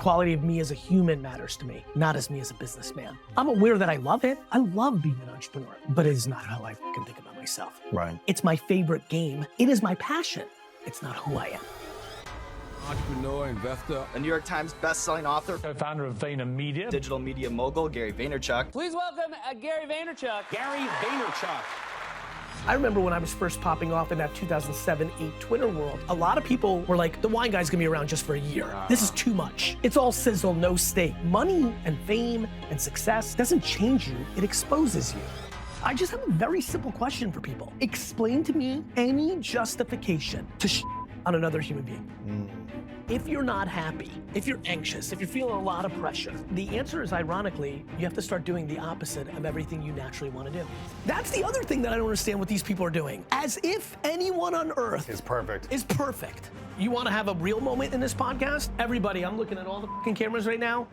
quality of me as a human matters to me, not as me as a businessman. I'm aware that I love it. I love being an entrepreneur, but it is not how I can think about myself. Right. It's my favorite game. It is my passion. It's not who I am. Entrepreneur, investor, a New York Times best-selling author, co-founder of VaynerMedia, digital media mogul, Gary Vaynerchuk. Please welcome Gary Vaynerchuk. Gary Vaynerchuk. I remember when I was first popping off in that 2007-8 Twitter world, a lot of people were like, the wine guy's gonna be around just for a year. This is too much. It's all sizzle, no steak. Money and fame and success doesn't change you, it exposes you. I just have a very simple question for people. Explain to me any justification to on another human being. If you're not happy, if you're anxious, if you're feeling a lot of pressure, the answer is, ironically, you have to start doing the opposite of everything you naturally want to do. That's the other thing that I don't understand what these people are doing. As if anyone on earth Is perfect. You want to have a real moment in this podcast? Everybody, I'm looking at all the fucking cameras right now.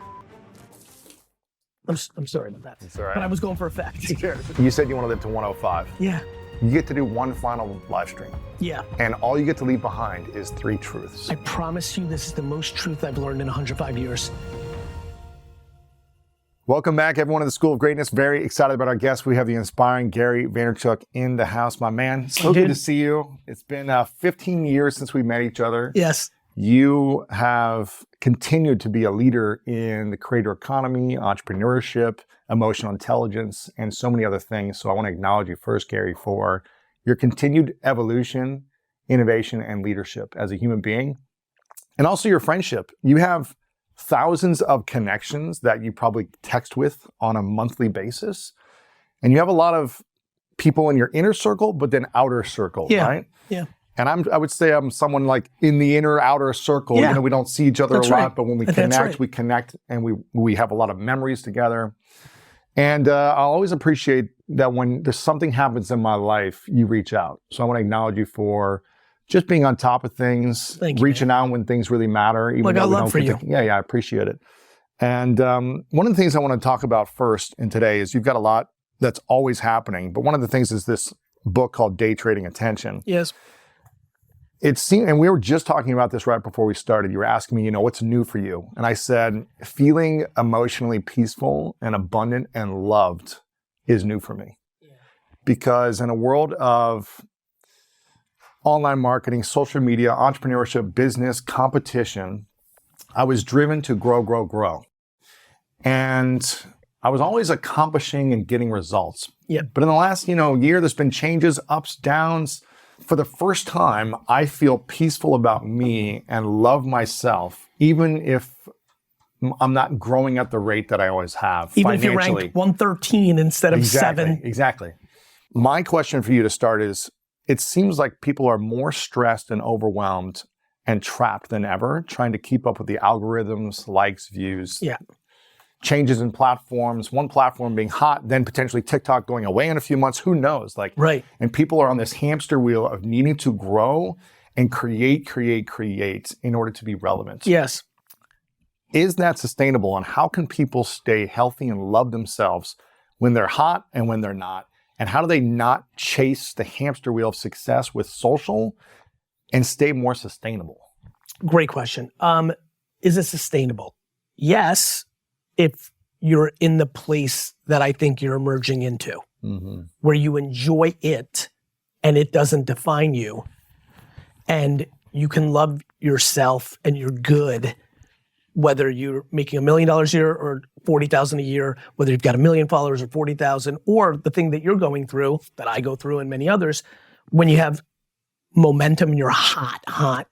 I'm sorry about that. It's all right. But I was going for effect. You said you want to live to 105. Yeah. You get to do one final live stream. Yeah. And all you get to leave behind is 3 truths. I promise you this is the most truth I've learned in 105 years. Welcome back, everyone, to the School of Greatness. Very excited about our guest. We have the inspiring Gary Vaynerchuk in the house, my man. So good to see you. It's been 15 years since we met each other. Yes. You have continued to be a leader in the creator economy, entrepreneurship, emotional intelligence, and so many other things. So I want to acknowledge you first, Gary, for your continued evolution, innovation, and leadership as a human being. And also your friendship. You have thousands of connections that you probably text with on a monthly basis. And you have a lot of people in your inner circle, but then outer circle, right? Yeah. And I would say I'm someone like in the inner outer circle. Yeah. You know, we don't see each other That's a lot, right. but when we That's connect, right. we connect, and we have a lot of memories together. And I always appreciate that when there's something happens in my life, you reach out. So I want to acknowledge you for just being on top of things, Thank you, reaching out when things really matter. Even Look, though I we love don't for get you. Yeah, I appreciate it. And one of the things I want to talk about first in today is you've got a lot that's always happening. But one of the things is this book called Day Trading Attention. Yes. It seemed, and we were just talking about this right before we started. You were asking me, what's new for you? And I said, feeling emotionally peaceful and abundant and loved is new for me. Yeah. Because in a world of online marketing, social media, entrepreneurship, business, competition, I was driven to grow. And I was always accomplishing and getting results. Yeah. But in the last, year, there's been changes, ups, downs. For the first time, I feel peaceful about me and love myself, even if I'm not growing at the rate that I always have Even if financially. you're ranked 113 instead of 7. Exactly. My question for you to start is, it seems like people are more stressed and overwhelmed and trapped than ever, trying to keep up with the algorithms, likes, views. Yeah. Changes in platforms, one platform being hot, then potentially TikTok going away in a few months, who knows? Right. And people are on this hamster wheel of needing to grow and create in order to be relevant. Yes. Is that sustainable? And how can people stay healthy and love themselves when they're hot and when they're not? And how do they not chase the hamster wheel of success with social and stay more sustainable? Great question. Is it sustainable? Yes, if you're in the place that I think you're emerging into, where you enjoy it and it doesn't define you, and you can love yourself and you're good, whether you're making $1 million a year or 40,000 a year, whether you've got 1 million followers or 40,000, or the thing that you're going through, that I go through and many others, when you have momentum and you're hot,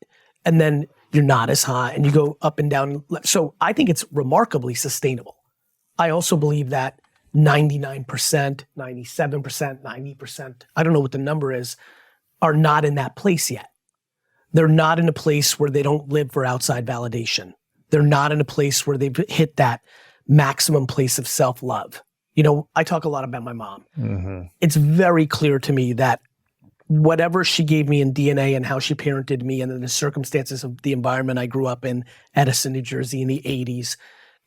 and then you're not as hot and you go up and down. So I think it's remarkably sustainable. I also believe that 99%, 97%, 90%, I don't know what the number is, are not in that place yet. They're not in a place where they don't live for outside validation. They're not in a place where they've hit that maximum place of self-love. I talk a lot about my mom. It's very clear to me that whatever she gave me in DNA and how she parented me and then the circumstances of the environment I grew up in, Edison, New Jersey in the 80s,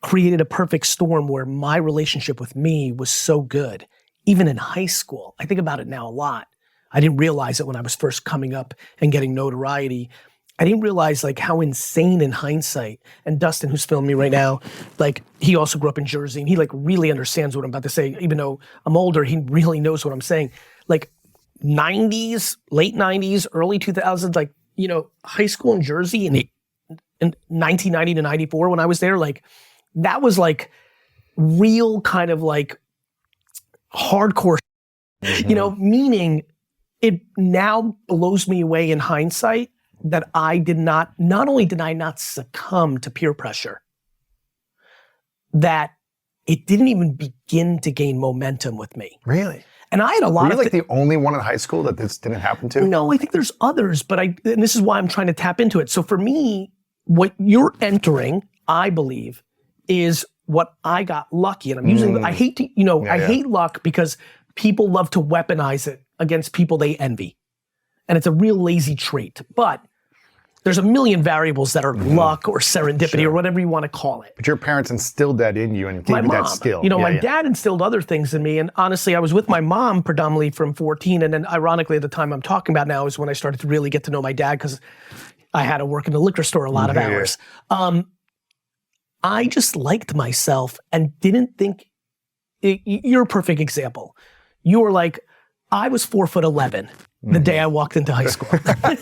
created a perfect storm where my relationship with me was so good. Even in high school, I think about it now a lot. I didn't realize it when I was first coming up and getting notoriety. I didn't realize like how insane in hindsight, and Dustin, who's filming me right now, like he also grew up in Jersey and he like really understands what I'm about to say. Even though I'm older, he really knows what I'm saying. Like 90s, late 90s, early 2000s, like, you know, high school in Jersey in 1990 to 94 when I was there, like that was like real kind of like hardcore, you know, meaning it now blows me away in hindsight that I did not only did I not succumb to peer pressure, that it didn't even begin to gain momentum with me. Really? And I had a lot Were of you like the only one in high school that this didn't happen to? No, I think there's others, but and this is why I'm trying to tap into it. So for me, what you're entering, I believe, is what I got lucky. And I'm using, I hate to, you know, I hate luck because people love to weaponize it against people they envy. And it's a real lazy trait. But there's a million variables that are luck or serendipity or whatever you want to call it. But your parents instilled that in you and gave My you mom, that skill. you know, my dad instilled other things in me. And honestly, I was with my mom predominantly from 14. And then ironically, at the time I'm talking about now is when I started to really get to know my dad because I had to work in the liquor store a lot of hours. I just liked myself and didn't think, you're a perfect example. You were like, I was 4'11" the day I walked into high school.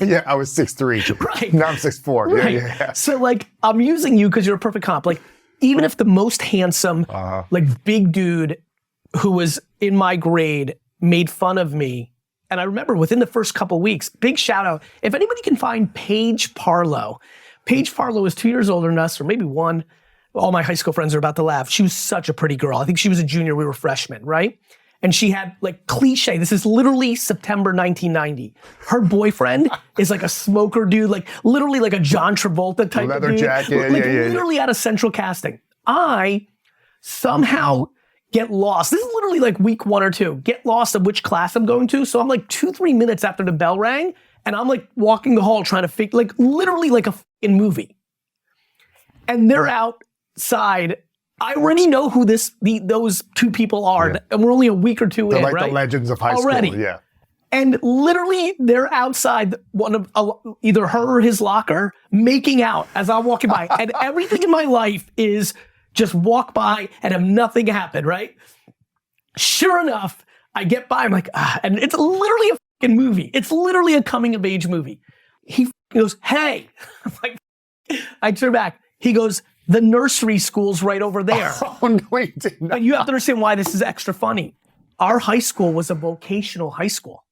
Yeah, I was 6'3". Right. Now I'm 6'4". Right. Yeah. So like, I'm using you because you're a perfect comp. Like, even if the most handsome, like big dude who was in my grade made fun of me, and I remember within the first couple weeks, big shout out, if anybody can find Paige Parlow. Paige Parlow is 2 years older than us, or maybe one. All my high school friends are about to laugh. She was such a pretty girl. I think she was a junior, we were freshmen, right? And she had like cliche, this is literally September 1990. Her boyfriend is like a smoker dude, like literally like a John Travolta type leather of dude. jacket, like yeah. literally out of central casting. I somehow get lost. This is literally like week 1 or 2. Get lost of which class I'm going to. So I'm like 2-3 minutes after the bell rang and I'm like walking the hall trying to figure, like literally like a fucking movie. And they're outside. I already know who those two people are, and we're only a week or 2 They're in, like right? the legends of high Already. school. Yeah. And literally, they're outside one of either her or his locker, making out as I'm walking by. And everything in my life is just walk by and have nothing happen, right? Sure enough, I get by, I'm like, and it's literally a fucking movie. It's literally a coming of age movie. He goes, hey. I'm like, I turn back. He goes, the nursery school's right over there. Oh, no, he did not. But you have to understand why this is extra funny. Our high school was a vocational high school.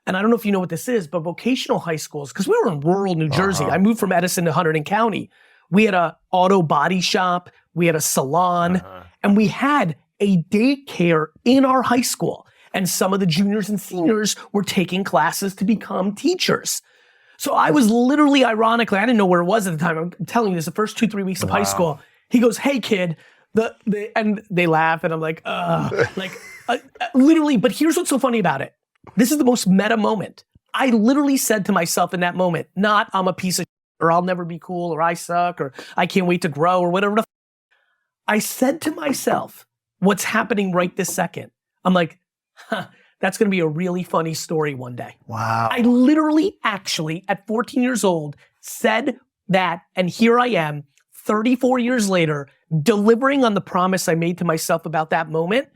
And I don't know if you know what this is, but vocational high schools, because we were in rural New Jersey. I moved from Edison to Hunterdon County. We had a auto body shop, we had a salon, and we had a daycare in our high school. And some of the juniors and seniors were taking classes to become teachers. So I was literally, ironically, I didn't know where it was at the time. I'm telling you this, the first 2-3 weeks of high school. He goes, hey kid, and they laugh and I'm like, literally, but here's what's so funny about it. This is the most meta moment. I literally said to myself in that moment, not I'm a piece of shit, or I'll never be cool, or I suck, or I can't wait to grow, or whatever. I said to myself, what's happening right this second? I'm like, that's gonna be a really funny story one day. Wow. I literally, actually, at 14 years old, said that, and here I am, 34 years later, delivering on the promise I made to myself about that moment.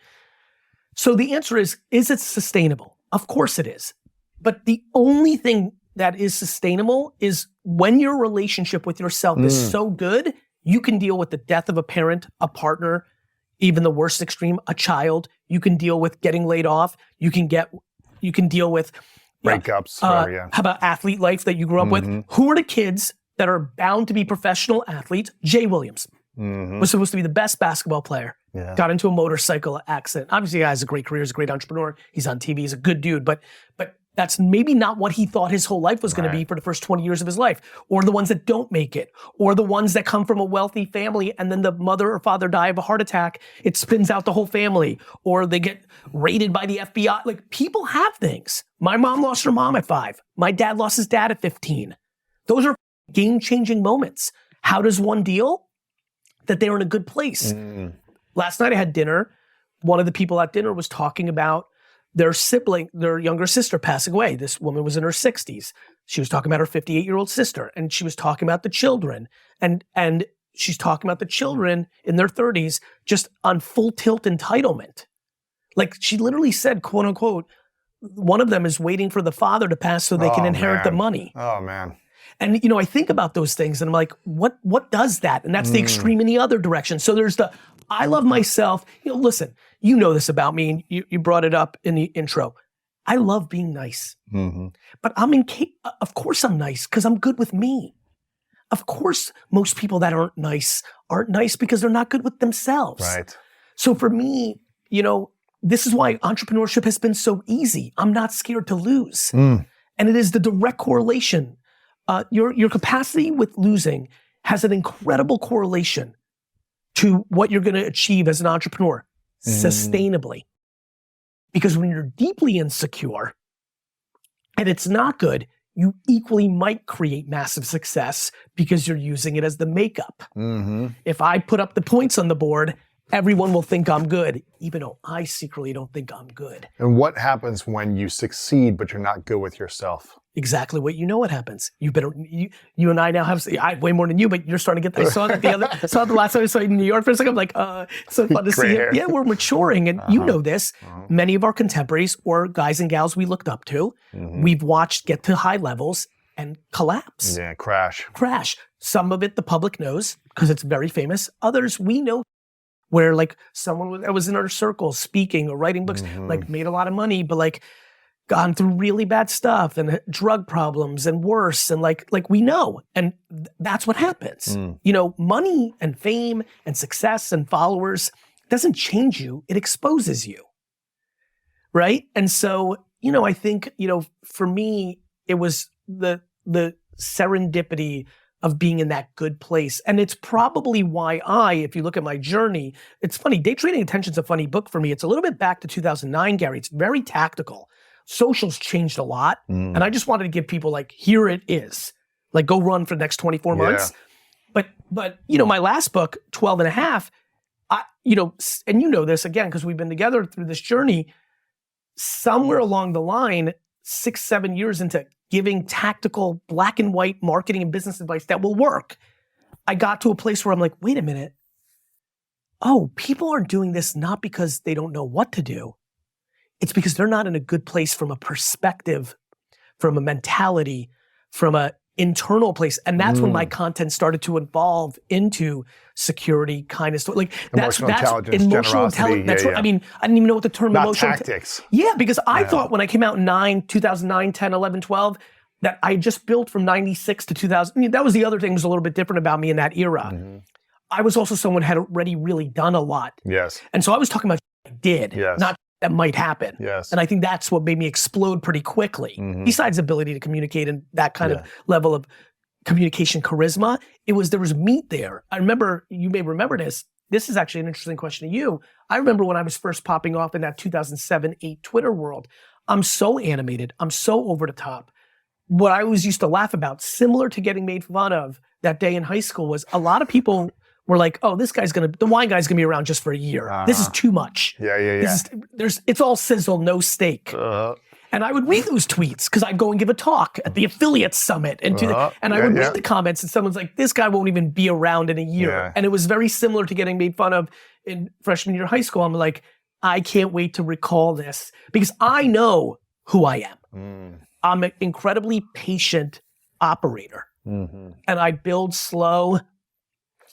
So the answer is it sustainable? Of course it is. But the only thing that is sustainable is when your relationship with yourself is so good, you can deal with the death of a parent, a partner, even the worst extreme, a child. You can deal with getting laid off. You can deal with breakups. How about athlete life that you grew up with? Who are the kids that are bound to be professional athletes? Jay Williams was supposed to be the best basketball player. Yeah. Got into a motorcycle accident. Obviously, he has a great career. He's a great entrepreneur. He's on TV. He's a good dude. But that's maybe not what he thought his whole life was going to be for the first 20 years of his life. Or the ones that don't make it. Or the ones that come from a wealthy family and then the mother or father die of a heart attack. It spins out the whole family. Or they get raided by the FBI. Like, people have things. My mom lost her mom at 5. My dad lost his dad at 15. Those are game-changing moments. How does one deal? That they're in a good place. Last night I had dinner. One of the people at dinner was talking about their younger sister passing away. This woman was in her 60s. She was talking about her 58-year-old sister, and she was talking about the children, and she's talking about the children in their 30s just on full tilt entitlement. Like she literally said, quote unquote, one of them is waiting for the father to pass so they can inherit the money. Oh man. And I think about those things and I'm like, what does that? And that's the extreme in the other direction. So there's the, I love myself. Listen, you know this about me, and you brought it up in the intro. I love being nice, but of course I'm nice because I'm good with me. Of course, most people that aren't nice because they're not good with themselves. Right. So for me, this is why entrepreneurship has been so easy. I'm not scared to lose. And it is the direct correlation. Your capacity with losing has an incredible correlation to what you're going to achieve as an entrepreneur sustainably. Because when you're deeply insecure and it's not good, you equally might create massive success because you're using it as the makeup. If I put up the points on the board, everyone will think I'm good, even though I secretly don't think I'm good. And what happens when you succeed, but you're not good with yourself? Exactly what happens. You and I now have, I have way more than you, but you're starting to get, I saw it the last time I saw you in New York for a second. I'm like, so fun to see it. Yeah, we're maturing, and you know this. Many of our contemporaries or guys and gals we looked up to, we've watched get to high levels and collapse. Yeah, crash. Some of it the public knows because it's very famous. Others we know where like someone that was in our circle speaking or writing books, like made a lot of money, but like gone through really bad stuff and drug problems and worse. And like we know, and that's what happens. Money and fame and success and followers doesn't change you. It exposes you. Right. And so, I think, for me, it was the serendipity of being in that good place. And it's probably why if you look at my journey, it's funny, Day Trading Attention's a funny book for me. It's a little bit back to 2009, Gary. It's very tactical. Social's changed a lot. And I just wanted to give people like, here it is. Like go run for the next 24 months. But my last book, 12 and a half, and you know this again, because we've been together through this journey, somewhere along the line, 6-7 years into giving tactical black and white marketing and business advice that will work, I got to a place where I'm like, wait a minute. Oh, people aren't doing this not because they don't know what to do. It's because they're not in a good place from a perspective, from a mentality, from an internal place. And that's when my content started to evolve into security, kindness. Like emotional intelligence, emotional intelligence. That's what I mean. I didn't even know what the term not emotional tactics. Yeah, because I thought when I came out in 2009, 10, 11, 12, that I just built from 96 to 2000. That was the other thing that was a little bit different about me in that era. I was also someone who had already really done a lot. Yes. And so I was talking about I did, not that might happen. Yes. And I think that's what made me explode pretty quickly. Besides ability to communicate and that kind of level of communication charisma, there was meat there. I remember, you may remember this. This is actually an interesting question to you. I remember when I was first popping off in that 2007-8 Twitter world, I'm so animated. I'm so over the top. What I always used to laugh about, similar to getting made fun of that day in high school, was a lot of people were like, oh, the wine guy's gonna be around just for a year. This is too much. It's all sizzle, no steak. And I would read those tweets because I'd go and give a talk at the affiliate summit and I would read the comments and someone's like, this guy won't even be around in a year. And it was very similar to getting made fun of in freshman year of high school. I'm like, I can't wait to recall this because I know who I am. I'm an incredibly patient operator and I build slow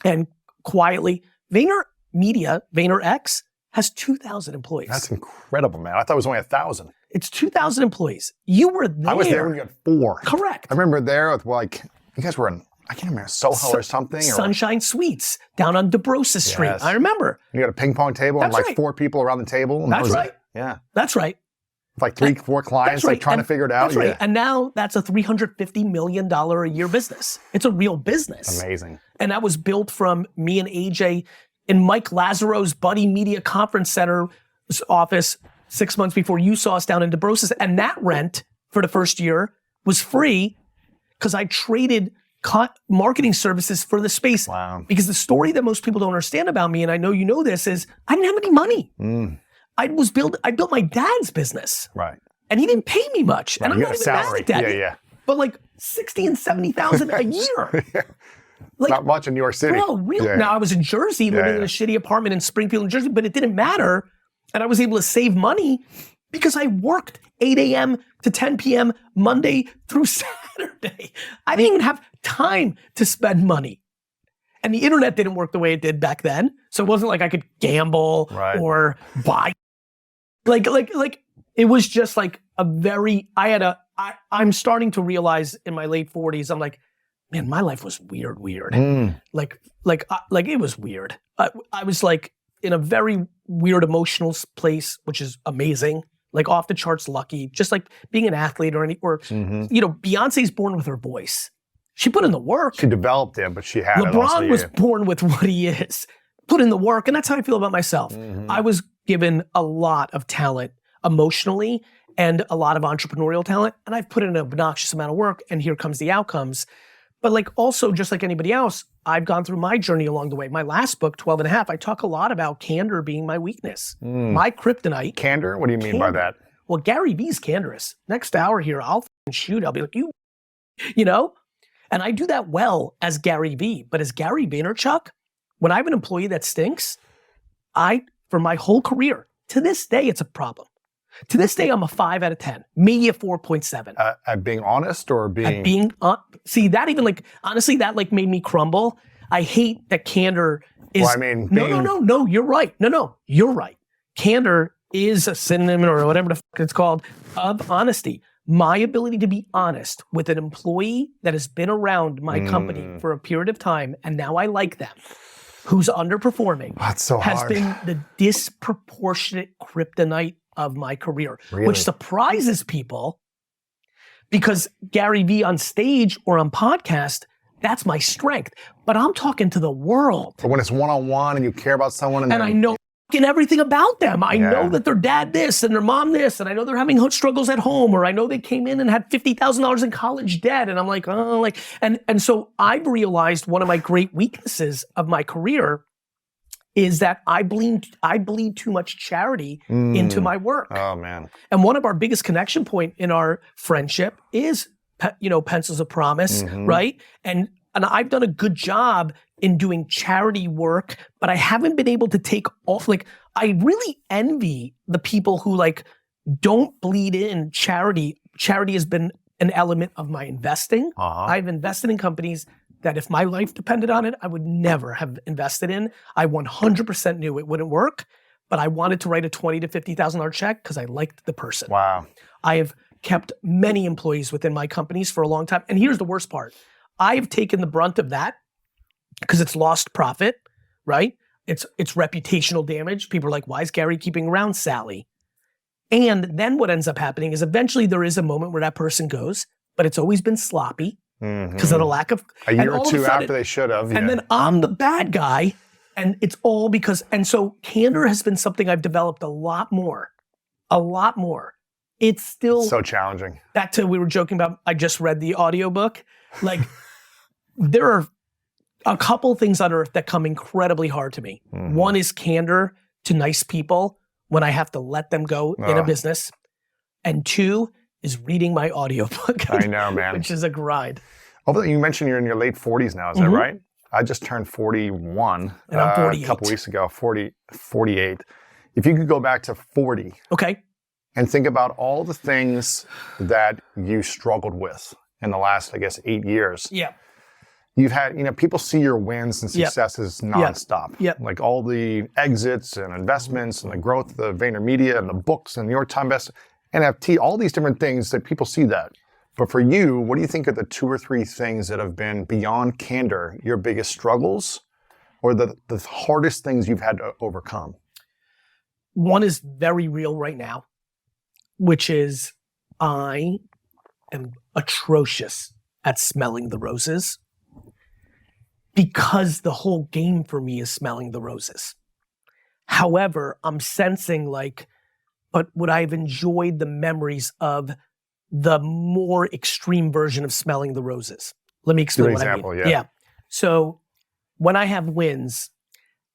and quietly. VaynerX has 2,000 employees. That's incredible, man. I thought it was only 1,000. It's 2,000 employees. You were there. I was there when you had 4. Correct. I remember there with you guys were in, I can't remember, Soho or something. Sunshine Suites down on DeBrosa Street. I remember. You got a ping pong table and 4 people around the table. And that's right. Yeah. That's right. Like 3-4 clients trying to figure it out. That's right. And now that's a $350 million a year business. It's a real business. Amazing. And that was built from me and AJ in Mike Lazaro's Buddy Media Conference Center office 6 months before you saw us down in DeBrosa. And that rent for the first year was free because I traded marketing services for the space. Wow. Because the story that most people don't understand about me, and I know you know this, is I didn't have any money. I built my dad's business. Right. And he didn't pay me much. Right. And I'm You not got a even mad salary. at that. Yeah. But like 60 and 70,000 a year. Like, not much in New York City. Bro, Now I was in Jersey living in a shitty apartment in Springfield, New Jersey, but it didn't matter. And I was able to save money because I worked 8 a.m. to 10 p.m. Monday through Saturday. I didn't even have time to spend money. And the internet didn't work the way it did back then. So it wasn't like I could gamble or buy. Like it was just like I'm starting to realize in my late 40s, I'm like, man, my life was weird. Like it was weird. I was like in a very weird emotional place, which is amazing. Like off the charts lucky, just like being an athlete you know, Beyonce's born with her voice. She put in the work. She developed it, but she had it also. LeBron was born with what he is. Put in the work, and that's how I feel about myself. I was given a lot of talent emotionally and a lot of entrepreneurial talent, and I've put in an obnoxious amount of work, and here comes the outcomes. But like also, just like anybody else, I've gone through my journey along the way. My last book, 12 and a half, I talk a lot about candor being my weakness. My kryptonite. Candor? What do you mean by that? Well, GaryVee's candorous. Next hour here, I'll shoot. I'll be like, you know? And I do that well as GaryVee. But as Gary Vaynerchuk, when I have an employee that stinks, for my whole career, to this day, it's a problem. To this day, I'm a 5 out of 10, maybe a 4.7. At being honest or being? At being, see, that even like, honestly, that like made me crumble. I hate that candor is. Well, I mean, no, you're right. No, you're right. Candor is a synonym or whatever the fuck it's called of honesty. My ability to be honest with an employee that has been around my company for a period of time, and now I like them, who's underperforming, that's so has hard. been the disproportionate kryptonite of my career, Really? which surprises people because GaryVee on stage or on podcast, that's my strength. But I'm talking to the world. But when it's one-on-one and you care about someone and I know everything about them. I know that their dad this and their mom this, and I know they're having struggles at home, or I know they came in and had $50,000 in college debt, and I'm like, and so I've realized one of my great weaknesses of my career is that I bleed too much charity into my work. Oh man! And one of our biggest connection point in our friendship is, Pencils of Promise, right? And I've done a good job in doing charity work, but I haven't been able to take off. Like, I really envy the people who like don't bleed in charity. Charity has been an element of my investing. I've invested in companies that if my life depended on it, I would never have invested in. I 100% knew it wouldn't work, but I wanted to write a $20,000 to $50,000 check because I liked the person. Wow. I have kept many employees within my companies for a long time. And here's the worst part. I've taken the brunt of that because it's lost profit, right? It's reputational damage. People are like, why is Gary keeping around Sally? And then what ends up happening is eventually there is a moment where that person goes, but it's always been sloppy because of the lack of a year or two after they should have. And then I'm the bad guy, and it's all because, and so candor has been something I've developed a lot more. It's still so challenging. Back to, we were joking about, I just read the audiobook. Like, there are a couple things on earth that come incredibly hard to me. One is candor to nice people when I have to let them go in a business. And two is reading my audiobook. I know, man. Which is a grind. Although you mentioned you're in your late 40s now, is that right? I just turned 41 and I'm 48. A couple weeks ago, 48. If you could go back to 40. Okay. And think about all the things that you struggled with in the last, I guess, 8 years. Yeah. You've had, people see your wins and successes nonstop. Yep. Like all the exits and investments and the growth of the VaynerMedia and the books and New York Times best, NFT, all these different things that people see that. But for you, what do you think are the 2 or 3 things that have been beyond candor, your biggest struggles, or the hardest things you've had to overcome? One is very real right now, which is I am atrocious at smelling the roses because the whole game for me is smelling the roses. However, I'm sensing but would I have enjoyed the memories of the more extreme version of smelling the roses? Let me explain what I mean. Yeah. So when I have wins,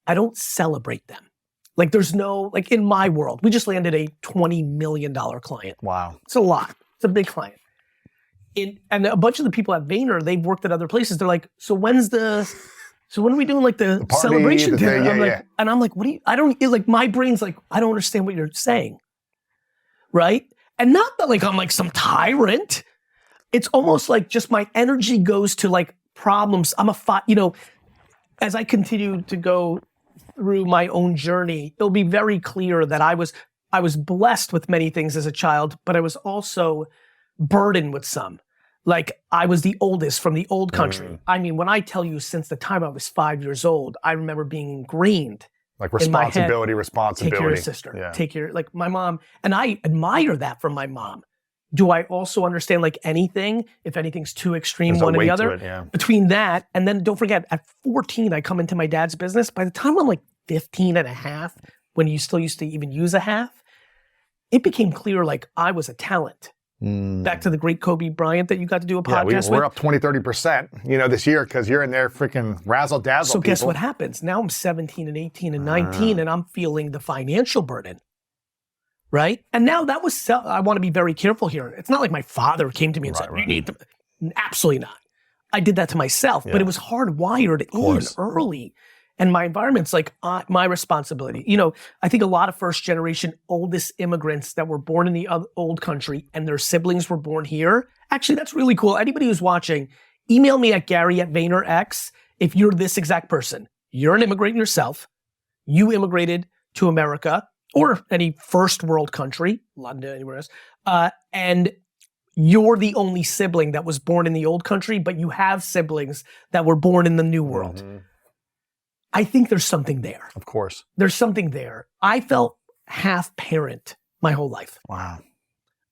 I don't celebrate them. Like there's no, like in my world, we just landed a $20 million client. Wow. It's a lot. It's a big client. And a bunch of the people at Vayner, they've worked at other places. They're like, so when are we doing like the party, celebration dinner? and I'm like, like my brain's like, I don't understand what you're saying. Right? And not that like I'm like some tyrant. It's almost like just my energy goes to like problems. As I continue to go through my own journey, it'll be very clear that I was blessed with many things as a child, but I was also burdened with some. Like I was the oldest from the old country. I mean, when I tell you since the time I was 5 years old, I remember being ingrained like responsibility. responsibility. Take care of your sister. Like my mom, and I admire that from my mom. Do I also understand like anything, if anything's too extreme, There's one or the other? It. Between that, and then don't forget, at 14, I come into my dad's business. By the time I'm like 15 and a half, when you still used to even use a half, it became clear like I was a talent. Back to the great Kobe Bryant that you got to do a podcast with. We're up 20-30%, this year because you're in there freaking razzle dazzle. So guess what happens? Now I'm 17 and 18 and 19 and I'm feeling the financial burden. Right? And now that was, I want to be very careful here. It's not like my father came to me and said, you need to, absolutely not. I did that to myself, but it was hardwired in early. And my environment's like my responsibility. I think a lot of first generation oldest immigrants that were born in the old country and their siblings were born here. Actually, that's really cool. Anybody who's watching, email me at Gary@VaynerX if you're this exact person. You're an immigrant yourself. You immigrated to America or any first world country, London, anywhere else. And you're the only sibling that was born in the old country, but you have siblings that were born in the new world. I think there's something there. Of course. There's something there. I felt half parent my whole life. Wow.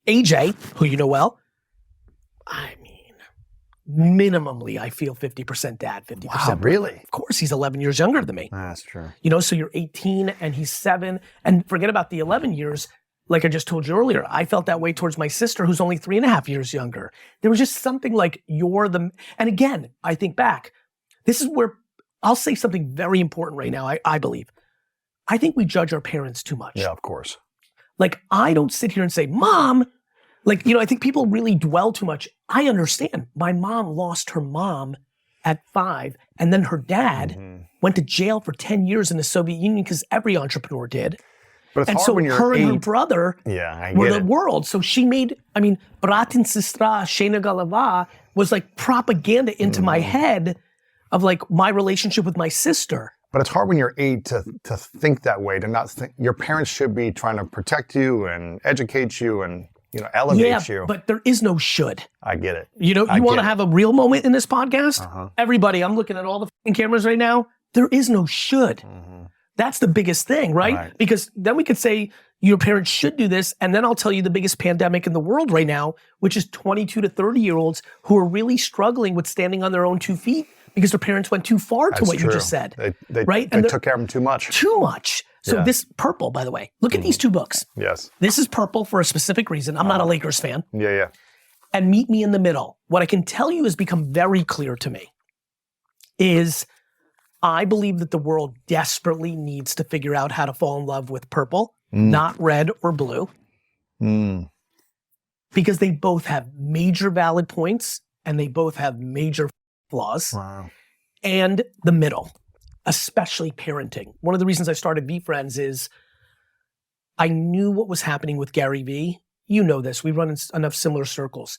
AJ, who you know well, I mean, minimally, I feel 50% dad, 50%. Wow, really? Of course, he's 11 years younger than me. That's true. So you're 18 and he's 7. And forget about the 11 years. Like I just told you earlier, I felt that way towards my sister who's only 3.5 years younger. There was just something like and again, I think back, this is where I'll say something very important right now, I believe. I think we judge our parents too much. Yeah, of course. Like, I don't sit here and say, Mom, I think people really dwell too much. I understand. My mom lost her mom at 5, and then her dad went to jail for 10 years in the Soviet Union because every entrepreneur did. But it's and hard so when you're her 8. and her brother were the world. So she made, Bratin Sistra, Shena Galava was like propaganda into my head of like my relationship with my sister. But it's hard when you're 8 to think that way, to not think your parents should be trying to protect you and educate you and elevate you. But there is no should. I get it. You want to have a real moment in this podcast? Everybody, I'm looking at all the f***ing cameras right now. There is no should. That's the biggest thing, right? Because then we could say your parents should do this, and then I'll tell you the biggest pandemic in the world right now, which is 22 to 30-year-olds who are really struggling with standing on their own 2 feet because their parents went too far to what you just said. They took care of them too much. Too much. So this Purple, by the way, look at these 2 books. Yes. This is Purple for a specific reason. I'm not a Lakers fan. Yeah. And Meet Me in the Middle. What I can tell you has become very clear to me is I believe that the world desperately needs to figure out how to fall in love with purple, not red or blue. Because they both have major valid points and they both have major flaws. Wow. And the middle, especially parenting. One of the reasons I started VeeFriends is I knew what was happening with GaryVee. You know this, we run in enough similar circles.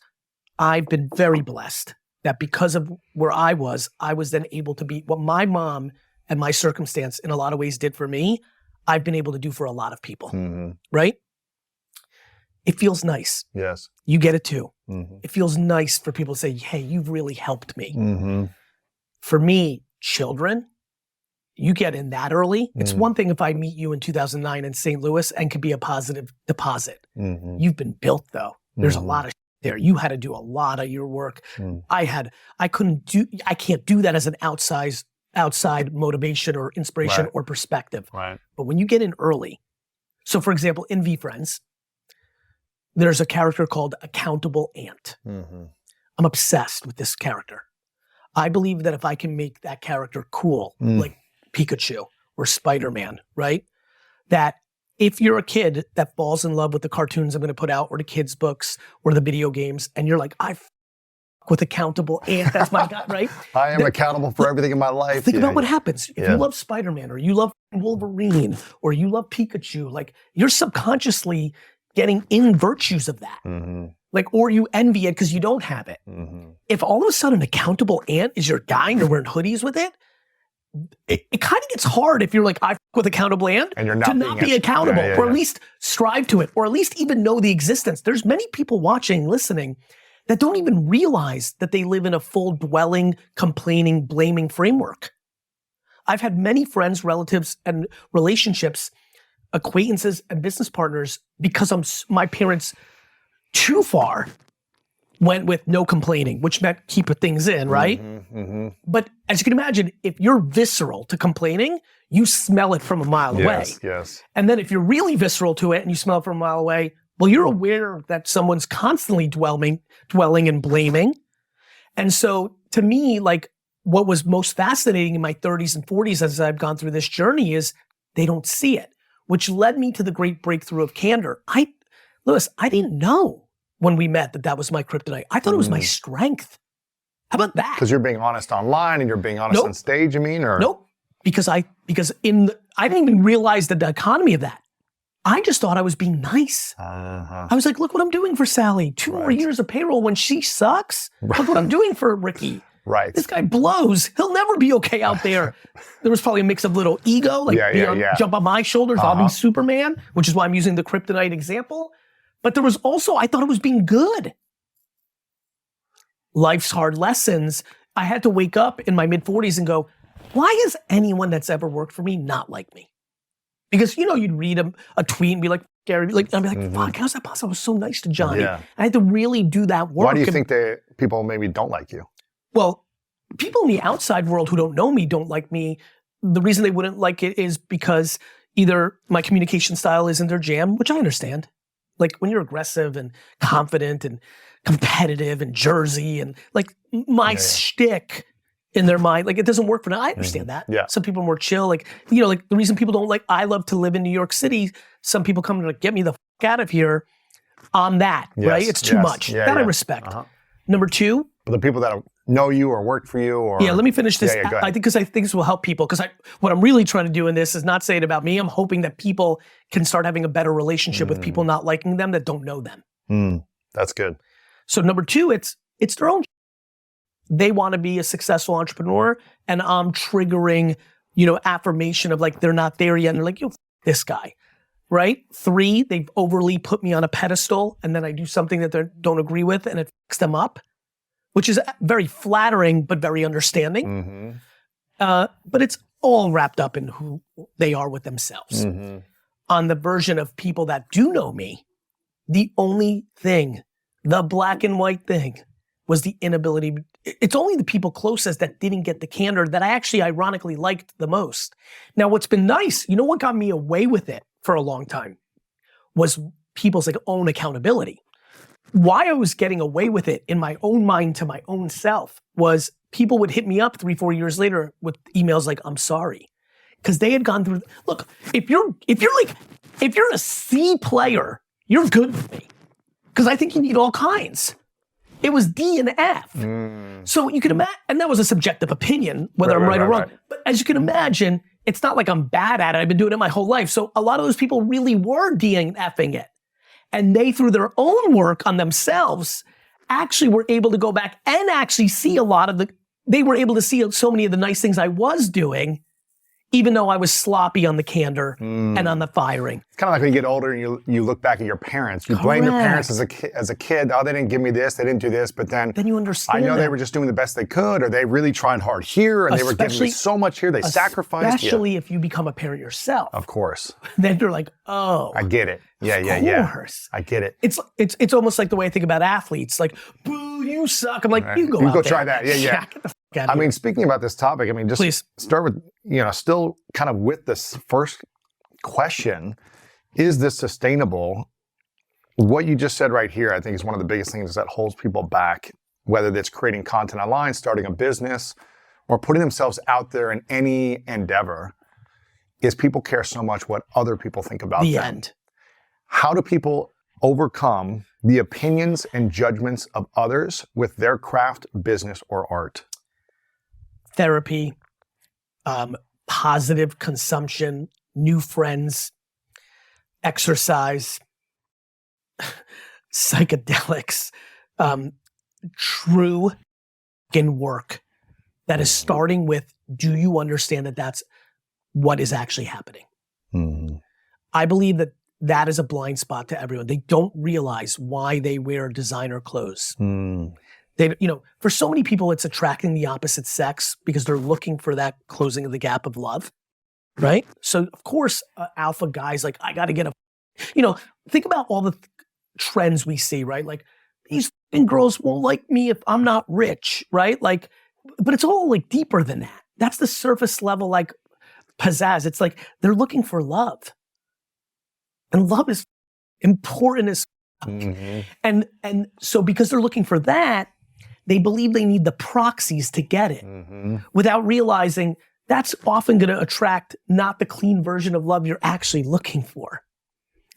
I've been very blessed that because of where I was then able to be what my mom and my circumstance in a lot of ways did for me, I've been able to do for a lot of people, right? It feels nice. Yes. You get it too. It feels nice for people to say, hey, you've really helped me. For me, children, you get in that early. It's one thing if I meet you in 2009 in St. Louis and could be a positive deposit. You've been built though. There's a lot of there. You had to do a lot of your work. I can't do that as an outside motivation or inspiration or perspective. Right. But when you get in early, so for example, in VeeFriends, there's a character called Accountable Ant. I'm obsessed with this character. I believe that if I can make that character cool, like Pikachu or Spider-Man, right? that if you're a kid that falls in love with the cartoons I'm going to put out or the kids' books or the video games, and you're like, I with accountable ant, that's my guy, right? I am accountable for everything in my life. Think about what happens. If you love Spider-Man or you love Wolverine or you love Pikachu, like you're subconsciously getting in virtues of that. Like, or you envy it because you don't have it. If all of a sudden accountable ant is your guy and you're wearing hoodies with it, it kind of gets hard if you're like, I with accountable ant and you're not to not be accountable or at least strive to it or at least even know the existence. There's many people watching, listening that don't even realize that they live in a full dwelling, complaining, blaming framework. I've had many friends, relatives, and relationships, acquaintances, and business partners because my parents too far went with no complaining, which meant keep things in, right? But as you can imagine, if you're visceral to complaining, you smell it from a mile away. Yes. And then if you're really visceral to it and you smell it from a mile away, well, you're aware that someone's constantly dwelling and blaming. And so to me, like what was most fascinating in my 30s and 40s as I've gone through this journey is they don't see it, which led me to the great breakthrough of Candor. Lewis, I didn't know when we met that was my kryptonite. I thought it was my strength. How about that? Because you're being honest online and you're being honest on stage, you mean? Or? Nope. Because I didn't even realize the dichotomy of that. I just thought I was being nice. I was like, look what I'm doing for Sally. 2 more years of payroll when she sucks. Look what I'm doing for Ricky. Right. This guy blows. He'll never be okay out there. There was probably a mix of little ego, like jump on my shoulders, I'll be Superman, which is why I'm using the kryptonite example. But there was also, I thought it was being good. Life's hard lessons. I had to wake up in my mid-40s and go, why is anyone that's ever worked for me not like me? Because, you'd read a tweet and be like, Gary, like, I'd be like, fuck, how's that possible? I was so nice to Johnny. I had to really do that work. Why do you think that people maybe don't like you? Well, people in the outside world who don't know me don't like me. The reason they wouldn't like it is because either my communication style isn't their jam, which I understand. Like when you're aggressive and confident and competitive and Jersey and like my shtick in their mind, like it doesn't work for them. I understand that. Yeah. Some people are more chill. Like, like the reason people don't like, I love to live in New York City. Some people come to like, get me the fuck out of here on that, right? It's too much. That I respect. Number two. But the people that know you or work for you or. Yeah, let me finish this. Go ahead. I think this will help people because what I'm really trying to do in this is not say it about me. I'm hoping that people can start having a better relationship with people not liking them that don't know them. That's good. So number two, it's their own. They want to be a successful entrepreneur and I'm triggering, affirmation of like, they're not there yet. And they're like, this guy, right? 3, they've overly put me on a pedestal and then I do something that they don't agree with and it fucks them up, which is very flattering, but very understanding. But it's all wrapped up in who they are with themselves. On the version of people that do know me, the only thing, the black and white thing was the inability. It's only the people closest that didn't get the candor that I actually ironically liked the most. Now, what's been nice, what got me away with it for a long time was people's like own accountability. Why I was getting away with it in my own mind to my own self was people would hit me up 3-4 years later with emails like, I'm sorry. Because they had gone through, look, if you're a C player, you're good with me. Because I think you need all kinds. It was D and F. So you can imagine, and that was a subjective opinion, whether I'm right or wrong. But as you can imagine, it's not like I'm bad at it. I've been doing it my whole life. So a lot of those people really were D and Fing it. And they, through their own work on themselves, actually were able to go back and actually see they were able to see so many of the nice things I was doing, even though I was sloppy on the candor and on the firing. It's kind of like when you get older and you look back at your parents. You blame your parents as a kid. Oh, they didn't give me this. They didn't do this. But then you understand I know they were just doing the best they could, or they really tried hard here, and they were giving me so much here. They sacrificed. Especially if you become a parent yourself. Of course. Then you're like, oh. I get it. Yeah. Of course. I get it. It's almost like the way I think about athletes. Like, boo, you suck. I'm like, you go out there. Try that. Yeah. Get the fuck out of here. Speaking about this topic, just please start with, still kind of with this first question, is this sustainable? What you just said right here, I think is one of the biggest things that holds people back, whether it's creating content online, starting a business, or putting themselves out there in any endeavor, is people care so much what other people think about The them. end. How do people overcome the opinions and judgments of others with their craft, business, or art? Therapy, positive consumption, new friends, exercise, psychedelics, true fucking work that is starting with, do you understand that that's what is actually happening? Mm-hmm. I believe that that is a blind spot to everyone. They don't realize why they wear designer clothes. Mm. They, for so many people, it's attracting the opposite sex because they're looking for that closing of the gap of love, right? So of course, alpha guys like, I got to get a, think about all the trends we see, right? Like these girls won't like me if I'm not rich, right? Like, but it's all like deeper than that. That's the surface level, like pizzazz. It's like they're looking for love, and love is important as. Mm-hmm. And so because they're looking for that, they believe they need the proxies to get it, without realizing that's often going to attract not the clean version of love you're actually looking for.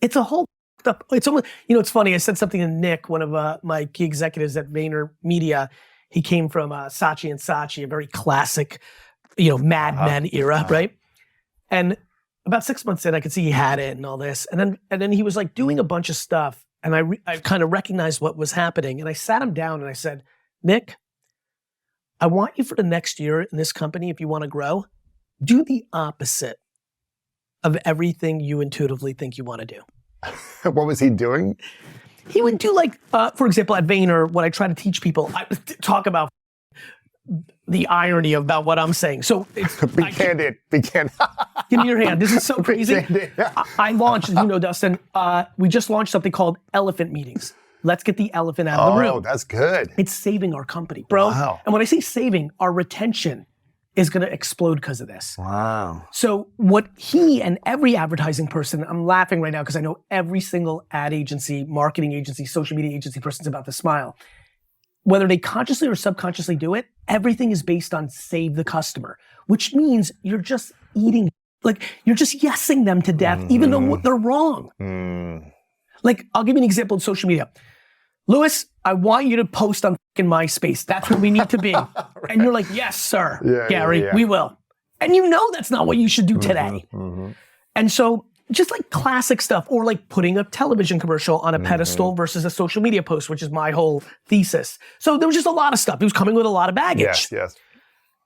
It's a whole, it's almost, it's funny, I said something to Nick, one of my key executives at VaynerMedia. He came from Saatchi & Saatchi, a very classic, Mad Men era, right? And about 6 months in, I could see he had it and all this. And then he was like doing a bunch of stuff, and I kind of recognized what was happening. And I sat him down and I said, Nick, I want you for the next year in this company, if you want to grow, do the opposite of everything you intuitively think you want to do. What was he doing? He would do like, for example, at Vayner, what I try to teach people, I talk about the irony about what I'm saying. So it's, Be candid. give me your hand. This is so crazy. I launched, Dustin, we just launched something called Elephant Meetings. Let's get the elephant out of the room. Oh, that's good. It's saving our company, bro. Wow. And when I say saving, our retention is going to explode because of this. Wow. So what he and every advertising person, I'm laughing right now because I know every single ad agency, marketing agency, social media agency person's about to smile. Whether they consciously or subconsciously do it, everything is based on save the customer, which means you're just eating, like you're just yesing them to death, even though they're wrong. Like, I'll give you an example in social media. Lewis, I want you to post on fucking MySpace. That's where we need to be. Right. And you're like, yes, sir, Gary, we will. And that's not what you should do today. And so just like classic stuff, or like putting a television commercial on a pedestal versus a social media post, which is my whole thesis. So there was just a lot of stuff. He was coming with a lot of baggage. Yes.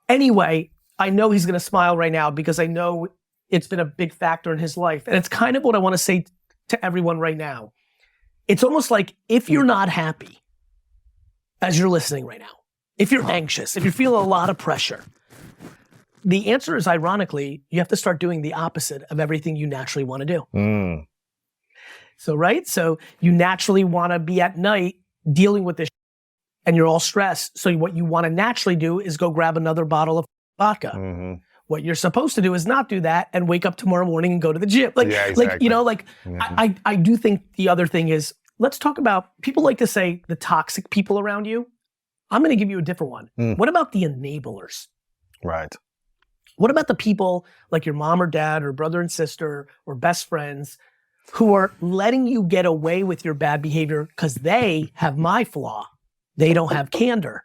Anyway, I know he's gonna smile right now because I know it's been a big factor in his life. And it's kind of what I wanna say to everyone right now. It's almost like if you're not happy, as you're listening right now, if you're anxious, if you feel a lot of pressure, the answer is, ironically, you have to start doing the opposite of everything you naturally want to do. So you naturally want to be at night dealing with this and you're all stressed. So what you want to naturally do is go grab another bottle of vodka. What you're supposed to do is not do that and wake up tomorrow morning and go to the gym. I do think the other thing is, let's talk about, people like to say the toxic people around you. I'm going to give you a different one. What about the enablers? Right. What about the people like your mom or dad or brother and sister or best friends who are letting you get away with your bad behavior because they have my flaw? They don't have candor.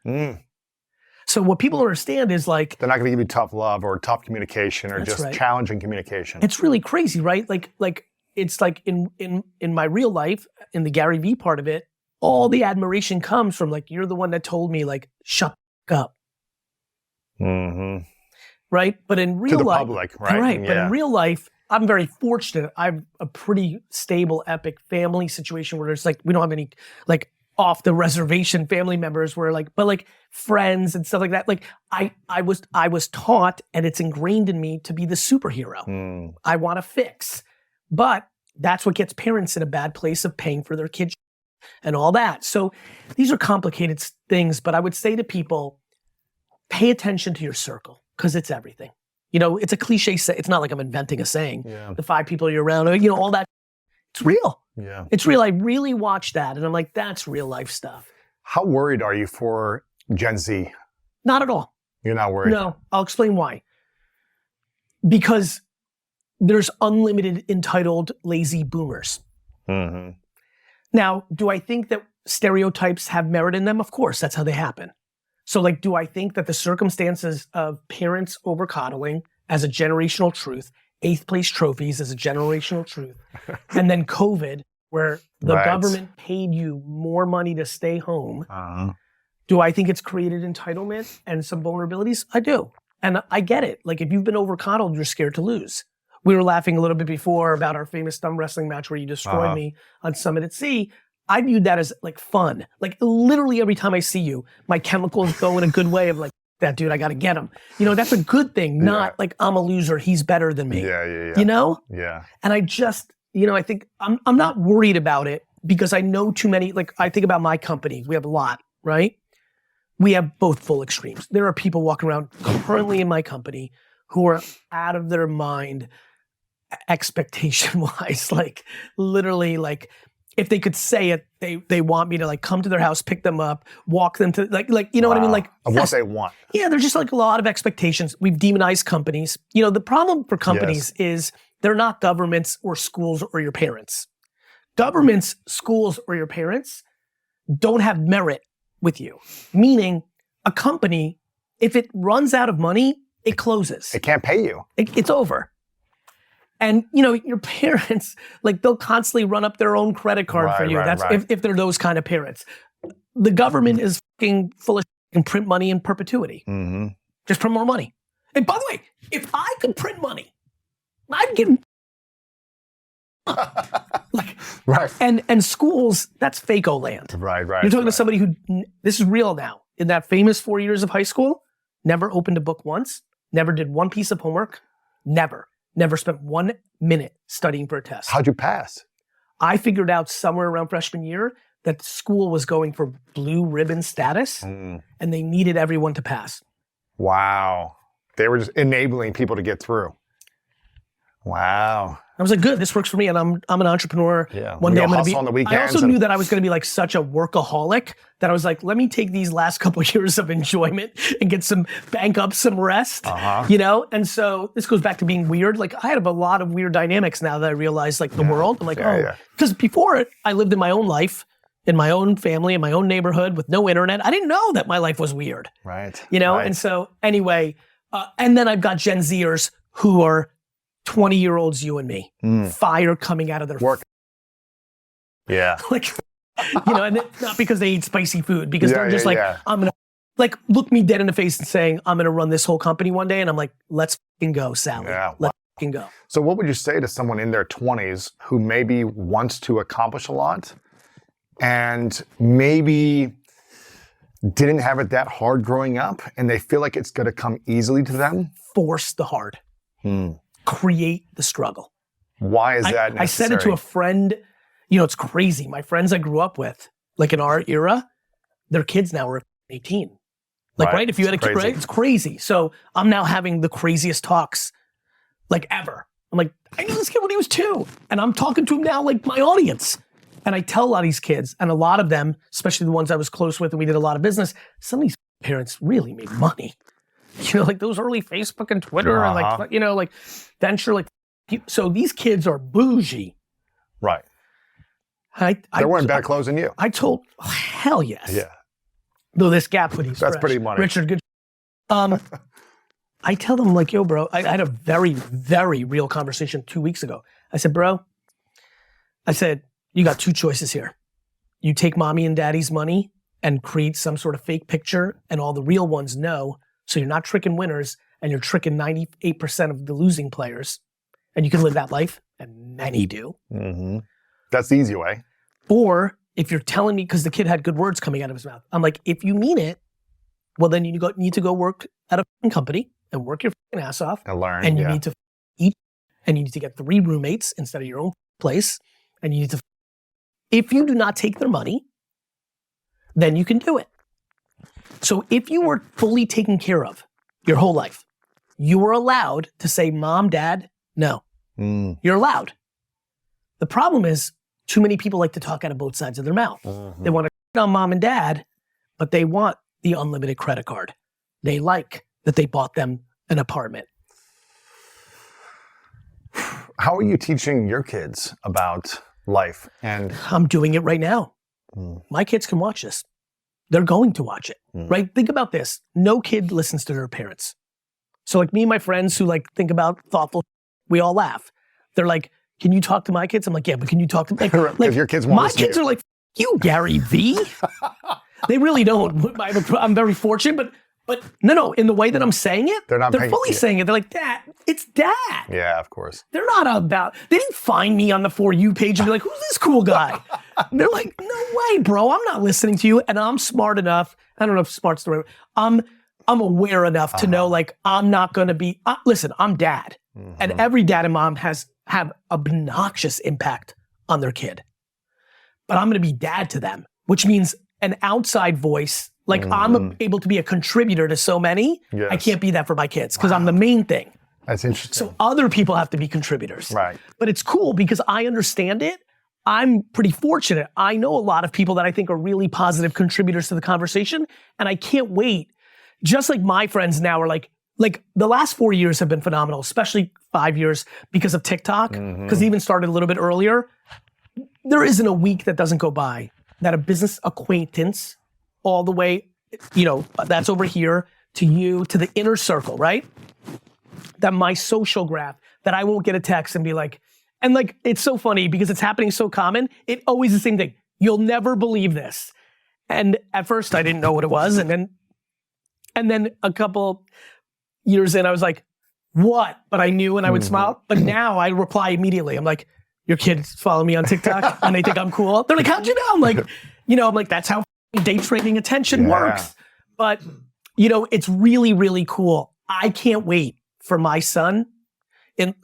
So what people understand is like, they're not going to give you tough love or tough communication or just challenging communication. It's really crazy, right? Like it's like in my real life, in the GaryVee part of it, all the admiration comes from like, you're the one that told me like, shut up. Right? But in real life, to the public, right? Right. Yeah. But in real life, I'm very fortunate. I have a pretty stable, epic family situation where there's like, we don't have any like off the reservation family members where like, but like friends and stuff like that. Like I was taught, and it's ingrained in me, to be the superhero. I want to fix, but that's what gets parents in a bad place of paying for their kids and all that. So these are complicated things, but I would say to people, pay attention to your circle because it's everything. It's a cliche say. It's not like I'm inventing a saying. The 5 people you're around, all that. It's real. Yeah. It's real. I really watch that and I'm like, that's real life stuff. How worried are you for Gen Z? Not at all. You're not worried? No, I'll explain why. Because there's unlimited entitled lazy boomers. Now, do I think that stereotypes have merit in them? Of course, that's how they happen. So like, do I think that the circumstances of parents over coddling as a generational truth, 8th place trophies as a generational truth, and then COVID, where the government paid you more money to stay home, do I think it's created entitlement and some vulnerabilities? I do. And I get it. Like, if you've been over coddled, you're scared to lose. We were laughing a little bit before about our famous thumb wrestling match where you destroyed me on Summit at Sea. I viewed that as like fun. Like literally every time I see you, my chemicals go in a good way of like, that dude, I gotta get him. You know, that's a good thing, not like I'm a loser, he's better than me. You know? And I just, you know, I think I'm not worried about it because I know too many, like I think about my company, we have a lot, right? We have both full extremes. There are people walking around currently in my company who are out of their mind expectation-wise, like literally like, if they could say it, they want me to like come to their house, pick them up, walk them to like you know what I mean? Like of what they want. Yeah, there's just like a lot of expectations. We've demonized companies. You know, the problem for companies is they're not governments or schools or your parents. Governments, schools, or your parents don't have merit with you. Meaning a company, if it runs out of money, it closes. It can't pay you. It's over. And you know, your parents, like they'll constantly run up their own credit card for you. That's if they're those kind of parents. The government is fucking full of and print money in perpetuity. Just print more money. And by the way, if I could print money, I'd give like and schools, that's fake-o land. You're talking to somebody who, this is real now. In that famous 4 years of high school, never opened a book once, never did one piece of homework, never spent 1 minute studying for a test. How'd you pass? I figured out somewhere around freshman year that school was going for blue ribbon status and they needed everyone to pass. Wow. They were just enabling people to get through. Wow. I was like, good, this works for me, and I'm an entrepreneur. One day I'm gonna be. On the weekends I also knew that I was gonna be like such a workaholic that I was like, let me take these last couple of years of enjoyment and get some bank up some rest. You know, and so this goes back to being weird. Like I have a lot of weird dynamics now that I realize like the world. I'm like, because before I lived in my own life, in my own family, in my own neighborhood with no internet. I didn't know that my life was weird. You know, and so anyway, and then I've got Gen Zers who are 20-year-olds, you and me, fire coming out of their work. Like, you know, and not because they eat spicy food, because they're just like, I'm gonna like look me dead in the face and saying, I'm gonna run this whole company one day, and I'm like, let's fucking go, Sally. Let's fucking go. So what would you say to someone in their 20s who maybe wants to accomplish a lot and maybe didn't have it that hard growing up and they feel like it's gonna come easily to them? Force the hard. Create the struggle. Why is that necessary? I said it to a friend, you know, it's crazy. My friends I grew up with, like in our era, their kids now are 18. Like, right? If you had a kid, right? It's crazy. So I'm now having the craziest talks like ever. I'm like, I knew this kid when he was 2. And I'm talking to him now like my audience. And I tell a lot of these kids, and a lot of them, especially the ones I was close with and we did a lot of business, some of these parents really made money. You know, like those early Facebook and Twitter and like, you know, like venture, like, so these kids are bougie. They're wearing better clothes than you. I told, hell yes. Though this Gap hoodie's That's fresh. pretty money. Richard, good. I tell them like, yo, bro, I had a very, very real conversation 2 weeks ago. I said, bro, you got 2 choices here. You take mommy and daddy's money and create some sort of fake picture and all the real ones know. So you're not tricking winners and you're tricking 98% of the losing players and you can live that life, and many do. That's the easy way. Or if you're telling me, because the kid had good words coming out of his mouth, I'm like, if you mean it, well then you need to go work at a company and work your ass off and learn. And you need to eat and you need to get 3 roommates instead of your own place. And you need to, if you do not take their money, then you can do it. So if you were fully taken care of your whole life, you were allowed to say, mom, dad, no. You're allowed. The problem is too many people like to talk out of both sides of their mouth. They want to on mom and dad, but they want the unlimited credit card. They like that they bought them an apartment. How are you teaching your kids about life? And I'm doing it right now. My kids can watch this. They're going to watch it, right? Think about this. No kid listens to their parents. So like me and my friends who like think about thoughtful, we all laugh. They're like, can you talk to my kids? I'm like, yeah, but can you talk to like your kids won't my listen to kids you. are like, you GaryVee. They really don't. I'm very fortunate, but no, in the way that I'm saying it, They're not they're paying- fully yeah. saying it. They're like, Dad, it's Dad. yeah, of course. They're not about, they didn't find me on the For You page and be like, who's this cool guy? They're like, no way, bro, I'm not listening to you. And I'm smart enough, I don't know if smart's the right word, I'm aware enough to know like, I'm not gonna be, listen, I'm dad. And every dad and mom have obnoxious impact on their kid. But I'm gonna be dad to them, which means an outside voice, like I'm able to be a contributor to so many, Yes. I can't be that for my kids because I'm the main thing. That's interesting. So other people have to be contributors. Right. But it's cool because I understand it. I'm pretty fortunate. I know a lot of people that I think are really positive contributors to the conversation, and I can't wait. Just like my friends now are like the last 4 years have been phenomenal, especially 5 years because of TikTok, because it even started a little bit earlier. There isn't a week that doesn't go by that a business acquaintance all the way, that's over here to you, to the inner circle, right? That my social graph, that I won't get a text and be like, and like, it's so funny because it's happening so common. It always the same thing. You'll never believe this. And at first I didn't know what it was. And then a couple years in, I was like, what? But I knew and I would smile. But now I reply immediately. I'm like, your kids follow me on TikTok and they think I'm cool. They're like, how'd you know? I'm like, I'm like, that's how day trading attention works. But, it's really, really cool. I can't wait for my son,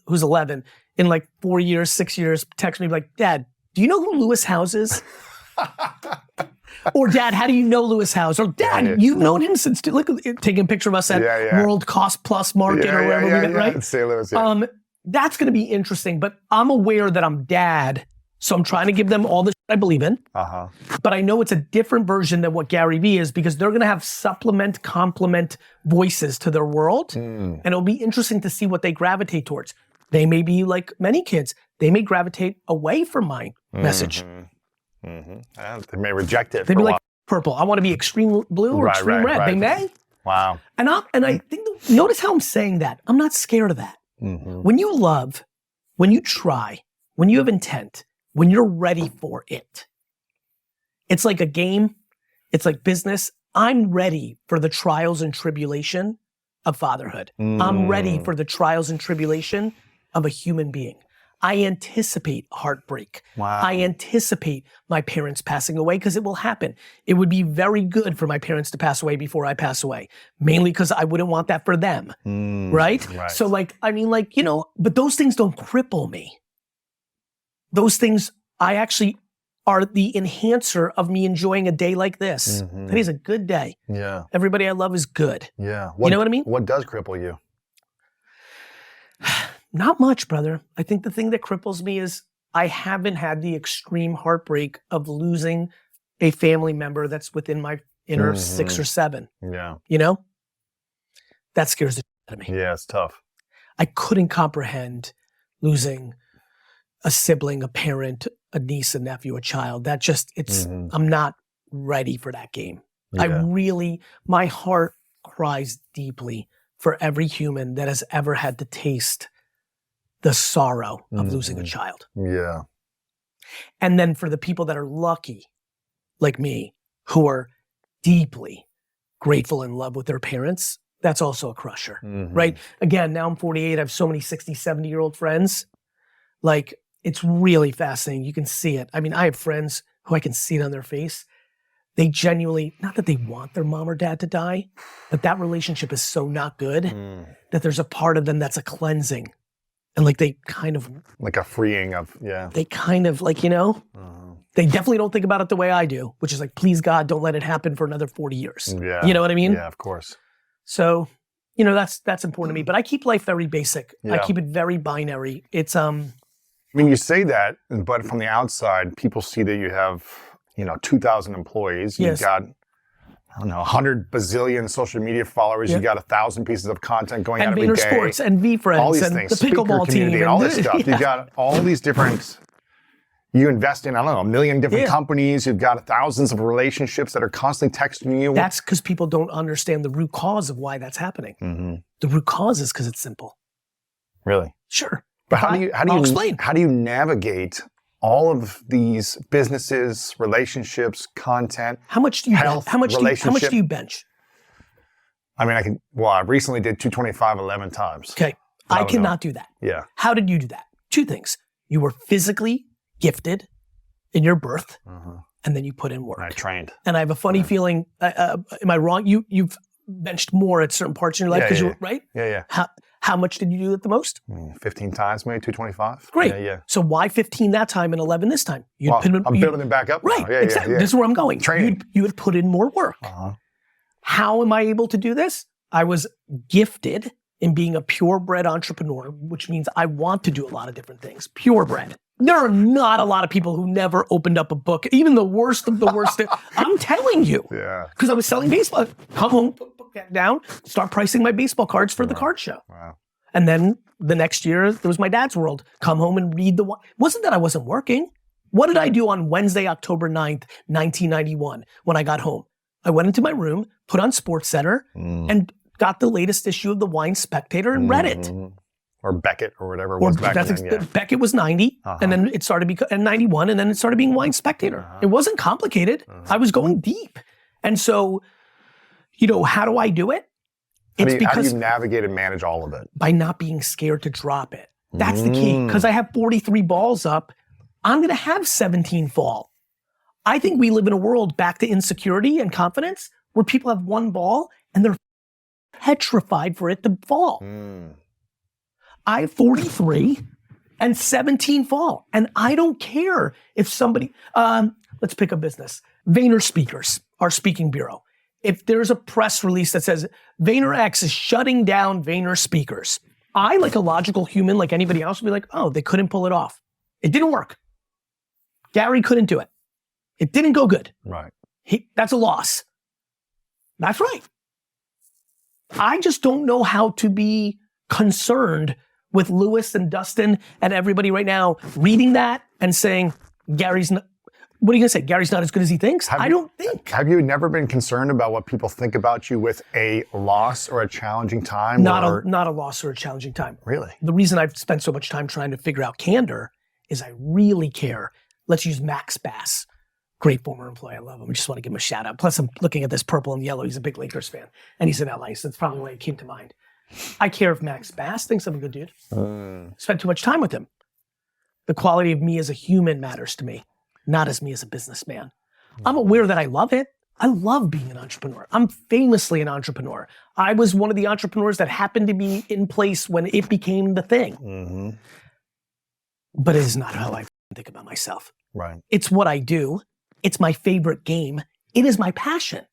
who's 11, in like 4 years, 6 years, text me like, Dad, do you know who Lewis Howes is? Or Dad, how do you know Lewis Howes? Or Dad, you've known him since, look, taking a picture of us at World Cost Plus Market or wherever we get, right? St. Louis, yeah. That's gonna be interesting, but I'm aware that I'm dad, so I'm trying to give them all the shit I believe in. But I know it's a different version than what GaryVee is because they're gonna have complement voices to their world. And it'll be interesting to see what they gravitate towards. They may be like many kids, they may gravitate away from my message. They may reject it. They'd be like, purple, I wanna be extreme blue or extreme red. They may. Wow. And I think, notice how I'm saying that. I'm not scared of that. When you love, when you try, when you have intent, when you're ready for it, it's like a game, it's like business. I'm ready for the trials and tribulation of fatherhood. I'm ready for the trials and tribulation of a human being. I anticipate heartbreak. Wow. I anticipate my parents passing away because it will happen. It would be very good for my parents to pass away before I pass away, mainly because I wouldn't want that for them, right? So but those things don't cripple me. Those things, I actually are the enhancer of me enjoying a day like this. Today's a good day. Yeah. Everybody I love is good. Yeah. You know what I mean? What does cripple you? Not much, brother. I think the thing that cripples me is I haven't had the extreme heartbreak of losing a family member that's within my inner 6 or 7. Yeah. That scares the shit out of me. Yeah, it's tough. I couldn't comprehend losing a sibling, a parent, a niece, a nephew, a child. That just, I'm not ready for that game. Yeah. My heart cries deeply for every human that has ever had to taste the sorrow of losing a child. Yeah. And then for the people that are lucky, like me, who are deeply grateful and in love with their parents, that's also a crusher, right? Again, now I'm 48, I have so many 60, 70-year-old friends. Like, it's really fascinating. You can see it. I mean, I have friends who I can see it on their face. They genuinely, not that they want their mom or dad to die, but that relationship is so not good that there's a part of them that's a cleansing. And like they kind of like a freeing of, they kind of like, they definitely don't think about it the way I do, which is like, please God, don't let it happen for another 40 years. Yeah. You know what I mean? Yeah, of course. So, that's important to me, but I keep life very basic. Yeah. I keep it very binary. It's, I mean, you say that, but from the outside, people see that you have, 2,000 employees. You've got, I don't know, 100 bazillion social media followers. You got 1,000 pieces of content going out and every day. Vayner Sports and V Friends all these and things, the pickleball team and all this stuff. Yeah. You got all these different. You invest in, I don't know, 1 million different companies. You've got thousands of relationships that are constantly texting you. That's because people don't understand the root cause of why that's happening. Mm-hmm. The root cause is because it's simple. Really? Sure. But I'll explain. How do you navigate all of these businesses, relationships, content? How much do you health, bench? How much do you bench? I mean, I recently did 225 11 times. Okay. I cannot do that. Yeah. How did you do that? Two things. You were physically gifted in your birth, and then you put in work. I trained. And I have a funny feeling, am I wrong? You've benched more at certain parts in your life because you're right? Yeah. How much did you do it the most? 15 times, maybe 225. Great. Yeah. So why 15 that time and 11 this time? I'm building it back up now. Right. Yeah, exactly. yeah. This is where I'm going. Training. You had put in more work. How am I able to do this? I was gifted in being a purebred entrepreneur, which means I want to do a lot of different things. Purebred. There are not a lot of people who never opened up a book, even the worst of the worst. I'm telling you. Yeah. Because I was selling baseball. Come home, put book down, start pricing my baseball cards for the card show. Wow. And then the next year, there was my dad's world. Come home and read the one. Wasn't that I wasn't working. What did I do on Wednesday, October 9th, 1991, when I got home? I went into my room, put on SportsCenter, and got the latest issue of the Wine Spectator and read it. Or Beckett or whatever it was back then. Beckett was 90, and then it started and 91, and then it started being Wine Spectator. It wasn't complicated. I was going deep. And so, how do I do it? How do you navigate and manage all of it? By not being scared to drop it. That's the key. Because I have 43 balls up, I'm going to have 17 fall. I think we live in a world, back to insecurity and confidence, where people have one ball and they're petrified for it to fall. I have 43 and 17 fall. And I don't care if somebody, let's pick a business. Vayner Speakers, our speaking bureau. If there's a press release that says VaynerX is shutting down Vayner Speakers, I, like a logical human, like anybody else, would be like, oh, they couldn't pull it off. It didn't work. Gary couldn't do it. It didn't go good. Right. That's a loss. That's right. I just don't know how to be concerned with Lewis and Dustin and everybody right now reading that and saying, Gary's not, what are you going to say? Gary's not as good as he thinks? I don't think. Have you never been concerned about what people think about you with a loss or a challenging time? Not a loss or a challenging time. Really? The reason I've spent so much time trying to figure out Candor is I really care. Let's use Max Bass. Great former employee. I love him. I just want to give him a shout out. Plus, I'm looking at this purple and yellow. He's a big Lakers fan. And he's in LA, so that's probably why it came to mind. I care if Max Bass thinks I'm a good dude. Spent too much time with him. The quality of me as a human matters to me, not as me as a businessman. I'm aware that I love it. I love being an entrepreneur. I'm famously an entrepreneur. I was one of the entrepreneurs that happened to be in place when it became the thing. But it is not how I think about myself. Right. It's what I do. It's my favorite game. It is my passion.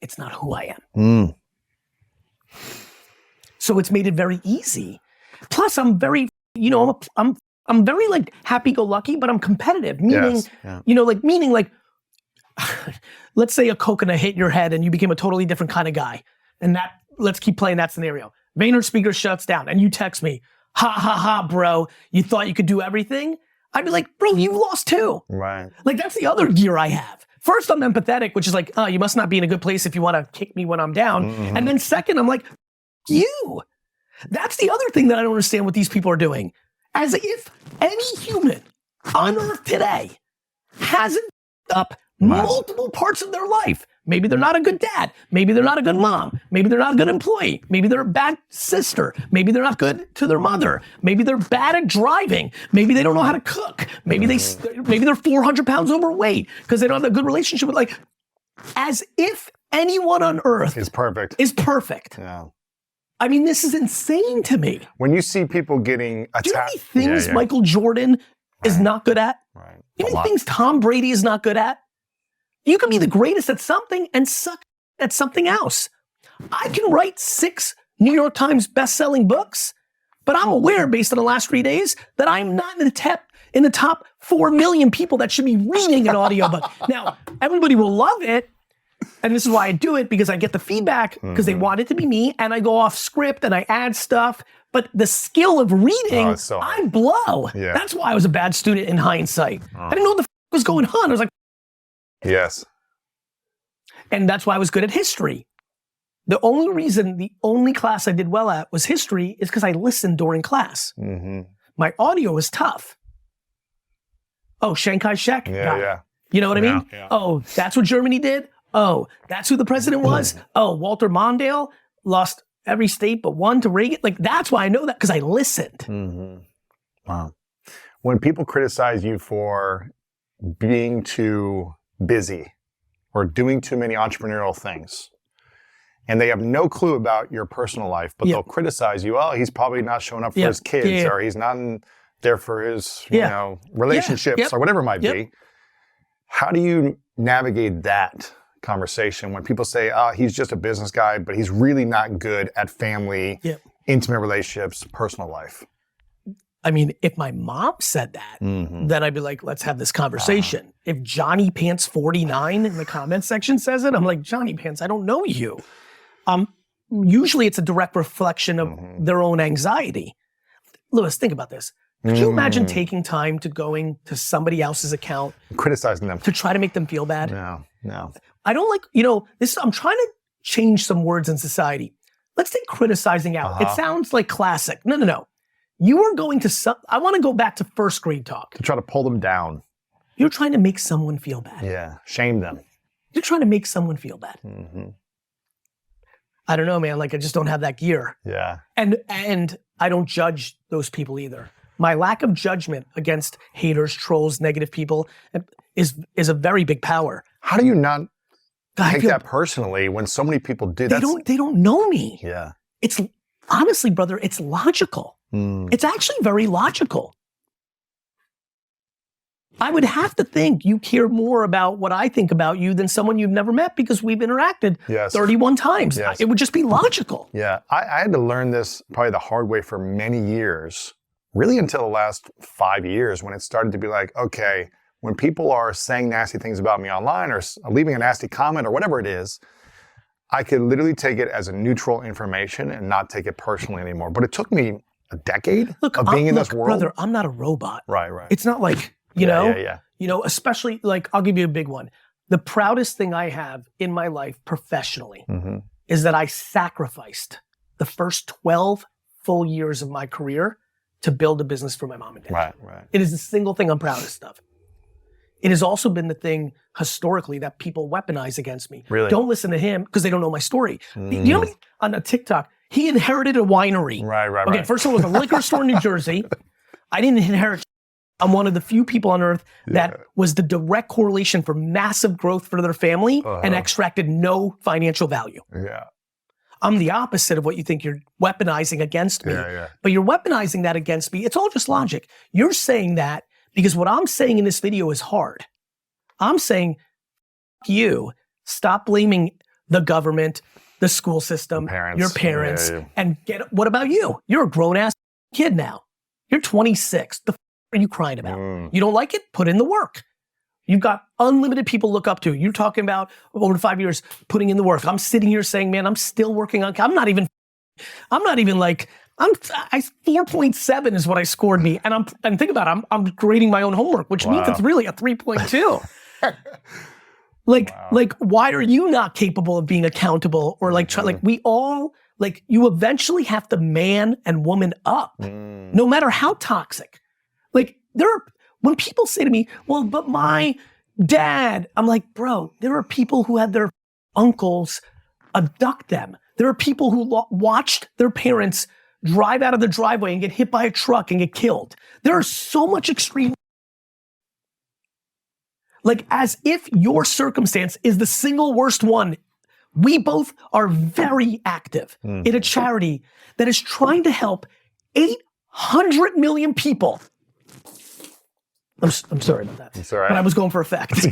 It's not who I am. So it's made it very easy. Plus, I'm very, I'm very like happy-go-lucky, but I'm competitive. Meaning, meaning let's say a coconut hit your head and you became a totally different kind of guy. And let's keep playing that scenario. Vayner Speaker shuts down and you text me, ha ha ha, bro, you thought you could do everything? I'd be like, bro, you lost too. Right. Like, that's the other gear I have. First, I'm empathetic, which is like, oh, you must not be in a good place if you want to kick me when I'm down. And then second, I'm like, you. That's the other thing that I don't understand what these people are doing. As if any human on earth today hasn't up multiple parts of their life. Maybe they're not a good dad. Maybe they're not a good mom. Maybe they're not a good employee. Maybe they're a bad sister. Maybe they're not good to their mother. Maybe they're bad at driving. Maybe they don't know how to cook. Maybe they're 400 pounds overweight because they don't have a good relationship with, as if anyone on earth is perfect. Yeah. I mean, this is insane to me. When you see people getting attacked. Do you know how many things Michael Jordan is not good at? Right. You know how many things Tom Brady is not good at? You can be the greatest at something and suck at something else. I can write 6 New York Times best-selling books, but I'm aware, based on the last 3 days, that I'm not in the top 4 million people that should be reading an audiobook. Now, everybody will love it, And this is why I do it, because I get the feedback because they want it to be me, and I go off script and I add stuff. But the skill of reading, I blow. Yeah. That's why I was a bad student in hindsight. I didn't know what the was going on. I was like, yes. And that's why I was good at history. The only class I did well at was history is because I listened during class. My audio was tough. Oh, Chiang Kai-shek? Yeah. You know what I mean? Yeah. Oh, that's what Germany did? Oh, that's who the president was? Oh, Walter Mondale lost every state but one to Reagan? Like, that's why I know that, because I listened. Wow. When people criticize you for being too busy or doing too many entrepreneurial things, and they have no clue about your personal life, but they'll criticize you, oh, he's probably not showing up for his kids, or he's not there for his you know, relationships or whatever it might be. How do you navigate that conversation when people say, oh, he's just a business guy, but he's really not good at family, intimate relationships, personal life? I mean, if my mom said that, then I'd be like, let's have this conversation. If Johnny Pants 49 in the comment section says it, I'm like, Johnny Pants, I don't know you. Usually it's a direct reflection of their own anxiety. Lewis, think about this. Could you imagine taking time to going to somebody else's account, criticizing them, to try to make them feel bad? No. I don't like, you know, this. I'm trying to change some words in society. Let's take criticizing out. It sounds like classic. No. You are going to, I want to go back to first grade talk. To try to pull them down. You're trying to make someone feel bad. Yeah, shame them. You're trying to make someone feel bad. I don't know, man. Like, I just don't have that gear. Yeah. And I don't judge those people either. My lack of judgment against haters, trolls, negative people is a very big power. How do you not take that personally when so many people do that? They don't know me. Yeah. It's honestly, brother, it's logical. It's actually very logical. I would have to think you care more about what I think about you than someone you've never met, because we've interacted 31 times. It would just be logical. Yeah, I had to learn this probably the hard way for many years, really until the last 5 years, when it started to be like, okay, when people are saying nasty things about me online or leaving a nasty comment or whatever it is, I could literally take it as a neutral information and not take it personally anymore. But it took me a decade of being in this world. Brother, I'm not a robot. Right. It's not like, you know, especially like, I'll give you a big one. The proudest thing I have in my life professionally is that I sacrificed the first 12 full years of my career to build a business for my mom and dad. Right. It is the single thing I'm proudest of. It has also been the thing historically that people weaponize against me. Really? Don't listen to him because they don't know my story. You know, on a TikTok, he inherited a winery. Right. Okay, first of all, it was a liquor store in New Jersey. I didn't inherit. I'm one of the few people on earth that was the direct correlation for massive growth for their family and extracted no financial value. Yeah. I'm the opposite of what you think you're weaponizing against me. But you're weaponizing that against me. It's all just logic. You're saying that because what I'm saying in this video is hard. I'm saying, you stop blaming the government, the school system, your parents, and what about you? You're a grown ass kid now. You're 26. The are you crying about? You don't like it? Put in the work. You've got unlimited people to look up to. You're talking about over 5 years putting in the work. I'm sitting here saying, man, I'm still working on. I'm not even like. I 4.7 is what I scored me, and think about it, I'm grading my own homework, which means it's really a 3.2. Like, why are you not capable of being accountable or like we all like you eventually have to man and woman up, no matter how toxic. Like when people say to me, well, but my dad, I'm like, bro, there are people who had their uncles abduct them. There are people who watched their parents drive out of the driveway and get hit by a truck and get killed. There are so much extreme. Like, as if your circumstance is the single worst one. We both are very active in a charity that is trying to help 800 million people. I'm sorry about that. It's all right. But I was going for effect.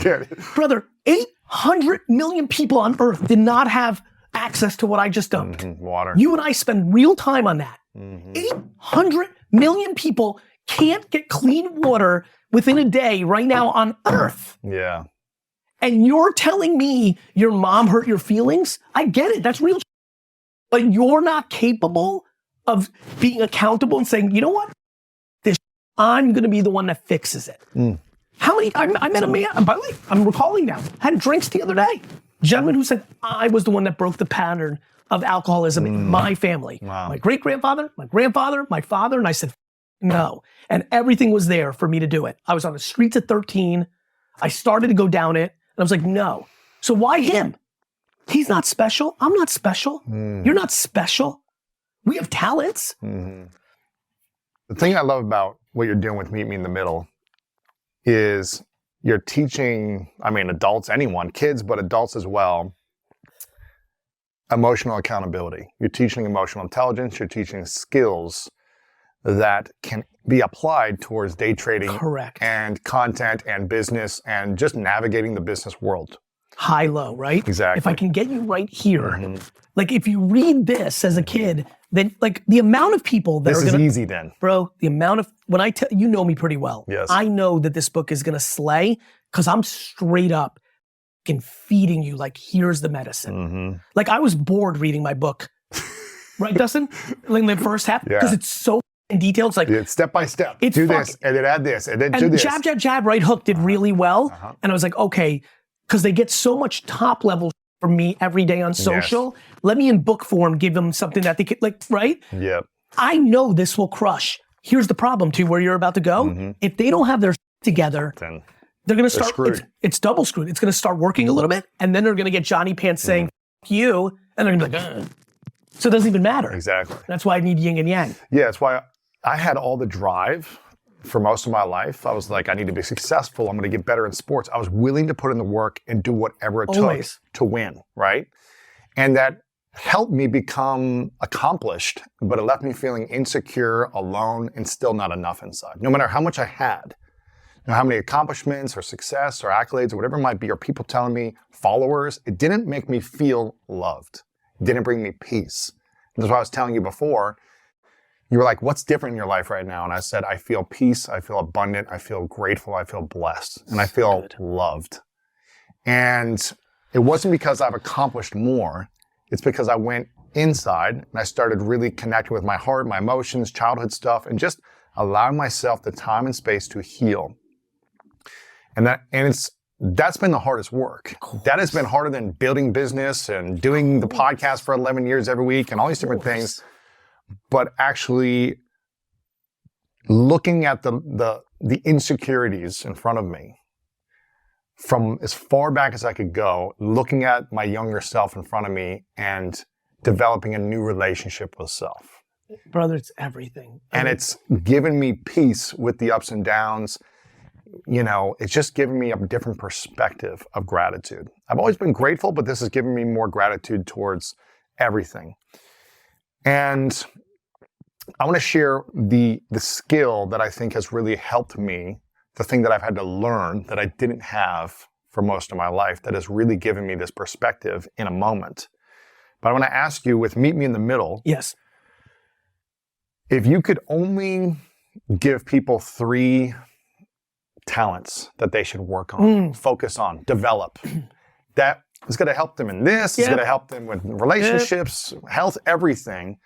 Brother, 800 million people on earth did not have access to what I just dumped. Water. You and I spend real time on that. 800 million people can't get clean water within a day right now on earth. Yeah. And you're telling me your mom hurt your feelings? I get it, that's real. But you're not capable of being accountable and saying, you know what? I'm gonna be the one that fixes it. How many, I met a man, by the way, I'm recalling now, had drinks the other day. Gentleman who said, I was the one that broke the pattern of alcoholism in my family. Wow. My great-grandfather, my grandfather, my father, and I said, no. And everything was there for me to do it. I was on the streets at 13. I started to go down it, and I was like, no. So why him? He's not special. I'm not special. You're not special. We have talents. The thing I love about what you're doing with Meet Me in the Middle is you're teaching, I mean, adults, anyone, kids, but adults as well, emotional accountability. You're teaching emotional intelligence. You're teaching skills that can be applied towards day trading. Correct. And content and business and just navigating the business world. High, low, right? Exactly. If I can get you right here, like if you read this as a kid, then like the amount of people that This are is gonna, easy then. bro, the amount of, when I tell, you know me pretty well. Yes. I know that this book is gonna slay because I'm straight up fucking feeding you like, here's the medicine. Like I was bored reading my book, right, Dustin? Like the first half, because it's so in detail. It's like, Step by step. It's Do this, and then add this, and then do and this. jab, jab, jab, right hook did really well. And I was like, okay, because they get so much top level from me every day on social. Let me in book form give them something that they could, like, right? Yep. I know this will crush. Here's the problem too, where you're about to go. If they don't have their together, Then they're gonna start, screwed. it's double screwed. It's gonna start working a little bit, and then they're gonna get Johnny Pants saying, F you, and they're gonna be like, ugh. So it doesn't even matter. Exactly. That's why I need yin and yang. Yeah, that's why I had all the drive for most of my life. I was like, I need to be successful. I'm going to get better in sports. I was willing to put in the work and do whatever it Always. took to win, right? And that helped me become accomplished, but it left me feeling insecure, alone, and still not enough inside. No matter how much I had, no how many accomplishments or success or accolades or whatever it might be, or people telling me, followers, it didn't make me feel loved. It didn't bring me peace. And that's what I was telling you before. You were like, what's different in your life right now? And I said, I feel peace, I feel abundant, I feel grateful, I feel blessed, and I feel loved. And it wasn't because I've accomplished more. It's because I went inside and I started really connecting with my heart, my emotions, childhood stuff, and just allowing myself the time and space to heal. And that's been the hardest work. That has been harder than building business and doing the podcast for 11 years every week and all these different things. But actually looking at the insecurities in front of me from as far back as I could go, looking at my younger self in front of me and developing a new relationship with self. Brother, it's everything. And it's given me peace with the ups and downs. You know, it's just given me a different perspective of gratitude. I've always been grateful, but this has given me more gratitude towards everything. And I want to share the skill that I think has really helped me, the thing that I've had to learn that I didn't have for most of my life, that has really given me this perspective in a moment. But I want to ask you, with Meet Me in the Middle, yes, if you could only give people 3 talents that they should work on, focus on, develop, that is going to help them in this, it's going to help them with relationships, health, everything.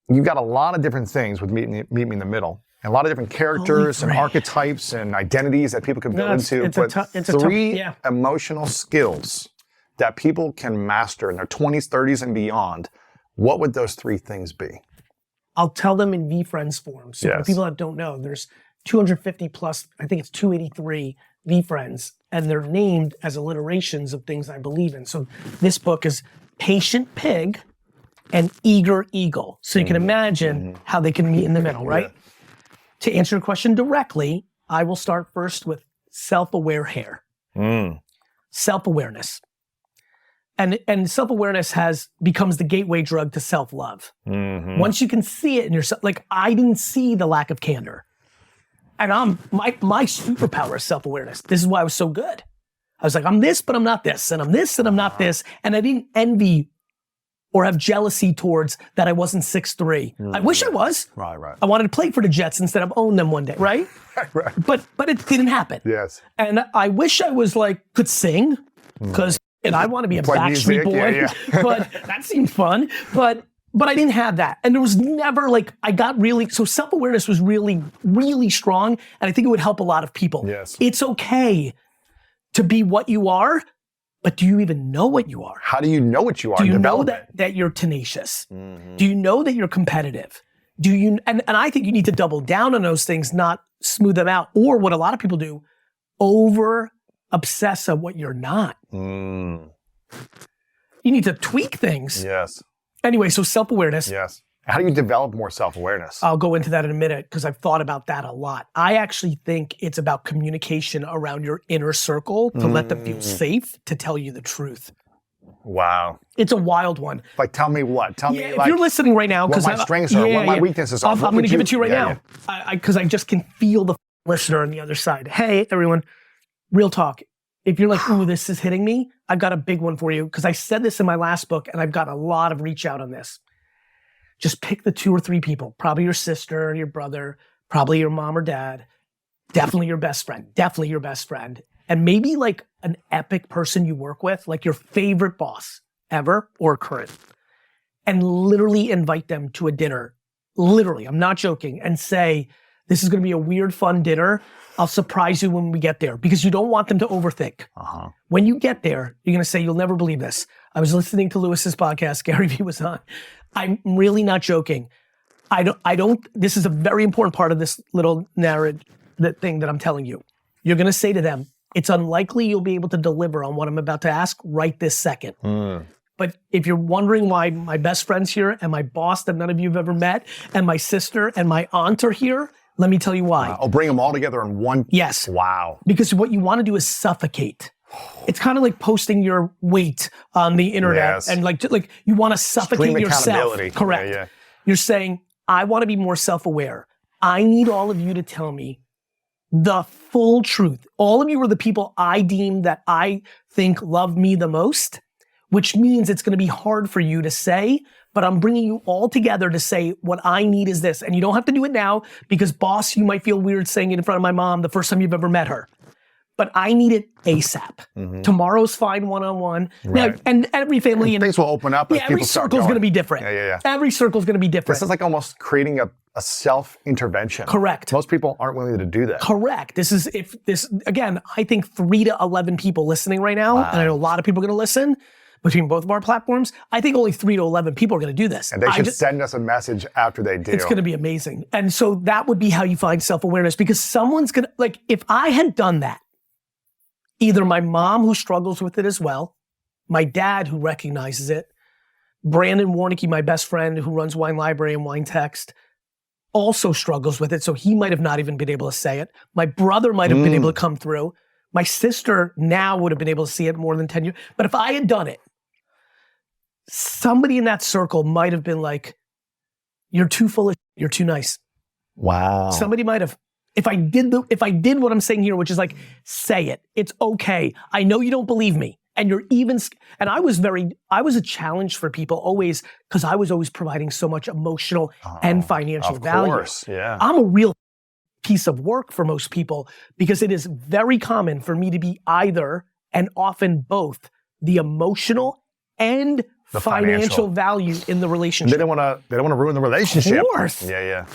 You've got a lot of different things with Meet Me in the Middle, and a lot of different characters and archetypes and identities that people can build into. But 3 emotional skills that people can master in their 20s, 30s, and beyond, what would those 3 things be? I'll tell them in VFriends form. So for people that don't know, there's 250 plus, I think it's 283 VFriends, and they're named as alliterations of things I believe in. So this book is Patient Pig and Eager Eagle. So you can imagine how they can meet in the middle, right? To answer your question directly, I will start first with self-aware hair. Self-awareness. And self-awareness becomes the gateway drug to self-love. Once you can see it in yourself, like I didn't see the lack of candor. And my superpower is self-awareness. This is why I was so good. I was like, I'm this, but I'm not this. And I'm this, and I'm not this. And I didn't envy or have jealousy towards that I wasn't 6'3". I wish I was. Right. I wanted to play for the Jets instead of own them one day, right? Right. But it didn't happen. Yes. And I wish I was like, could sing, because I want to be a Play Backstreet music, Boy, yeah. but that seemed fun. But I didn't have that. And there was never like, so self-awareness was really, really strong. And I think it would help a lot of people. Yes. It's okay to be what you are, but do you even know what you are? How do you know what you are? Do you know Development. that you're tenacious? Do you know that you're competitive? Do you, and I think you need to double down on those things, not smooth them out. Or what a lot of people do, over obsess on what you're not. You need to tweak things. Yes. Anyway, so self-awareness. Yes. How do you develop more self-awareness? I'll go into that in a minute because I've thought about that a lot. I actually think it's about communication around your inner circle to let them feel safe to tell you the truth. Wow. It's a wild one. Like, tell me what? Tell me, If like, you're listening right now, what because my strengths are, what my weaknesses are. I'm What going would to give it to you right yeah, now, because I just can feel the listener on the other side. Hey, everyone, real talk. If you're like, ooh, this is hitting me, I've got a big one for you, because I said this in my last book, and I've got a lot of reach out on this. Just pick the 2 or 3 people, probably your sister, your brother, probably your mom or dad, definitely your best friend, and maybe like an epic person you work with, like your favorite boss ever or current, and literally invite them to a dinner. Literally, I'm not joking, and say, this is gonna be a weird, fun dinner. I'll surprise you when we get there, because you don't want them to overthink. When you get there, you're gonna say, you'll never believe this. I was listening to Lewis's podcast, GaryVee was on. I'm really not joking. This is a very important part of this little narrative, that thing that I'm telling you. You're gonna say to them, it's unlikely you'll be able to deliver on what I'm about to ask right this second. But if you're wondering why my best friend's here, and my boss that none of you have ever met, and my sister and my aunt are here, let me tell you why. I'll bring them all together in one. Yes. Wow. Because what you want to do is suffocate. It's kind of like posting your weight on the internet, Yes. and like you want to suffocate Extreme yourself. accountability. Correct. Yeah. You're saying, I want to be more self-aware. I need all of you to tell me the full truth. All of you are the people I deem that I think love me the most, which means it's going to be hard for you to say, but I'm bringing you all together to say what I need is this. And you don't have to do it now, because boss, you might feel weird saying it in front of my mom the first time you've ever met her. But I need it ASAP. Tomorrow's fine one-on-one. Right. Now, and every family, and things will open up as every people start circle's going. going to be different. Yeah. Every circle's going to be different. This is like almost creating a self-intervention. Correct. Most people aren't willing to do that. Correct. Again, I think 3 to 11 people listening right now, and I know a lot of people are going to listen between both of our platforms. I think only 3 to 11 people are going to do this. And they should send us a message after they do. It's going to be amazing. And so that would be how you find self-awareness, because someone's going to, like, if I had done that, either my mom, who struggles with it as well, my dad, who recognizes it, Brandon Warnicki, my best friend, who runs Wine Library and Wine Text, also struggles with it, so he might have not even been able to say it. My brother might have been able to come through. My sister now would have been able to see it more than 10 years. But if I had done it, somebody in that circle might have been like, you're too full of shit, you're too nice. Wow. Somebody might have. If I did what I'm saying here, which is like, say it. It's okay. I know you don't believe me. And you're even, and I was a challenge for people always, because I was always providing so much emotional and financial value. Of course, yeah. I'm a real piece of work for most people, because it is very common for me to be either, and often both, the emotional and the financial value in the relationship. They don't want to ruin the relationship. Of course. Yeah.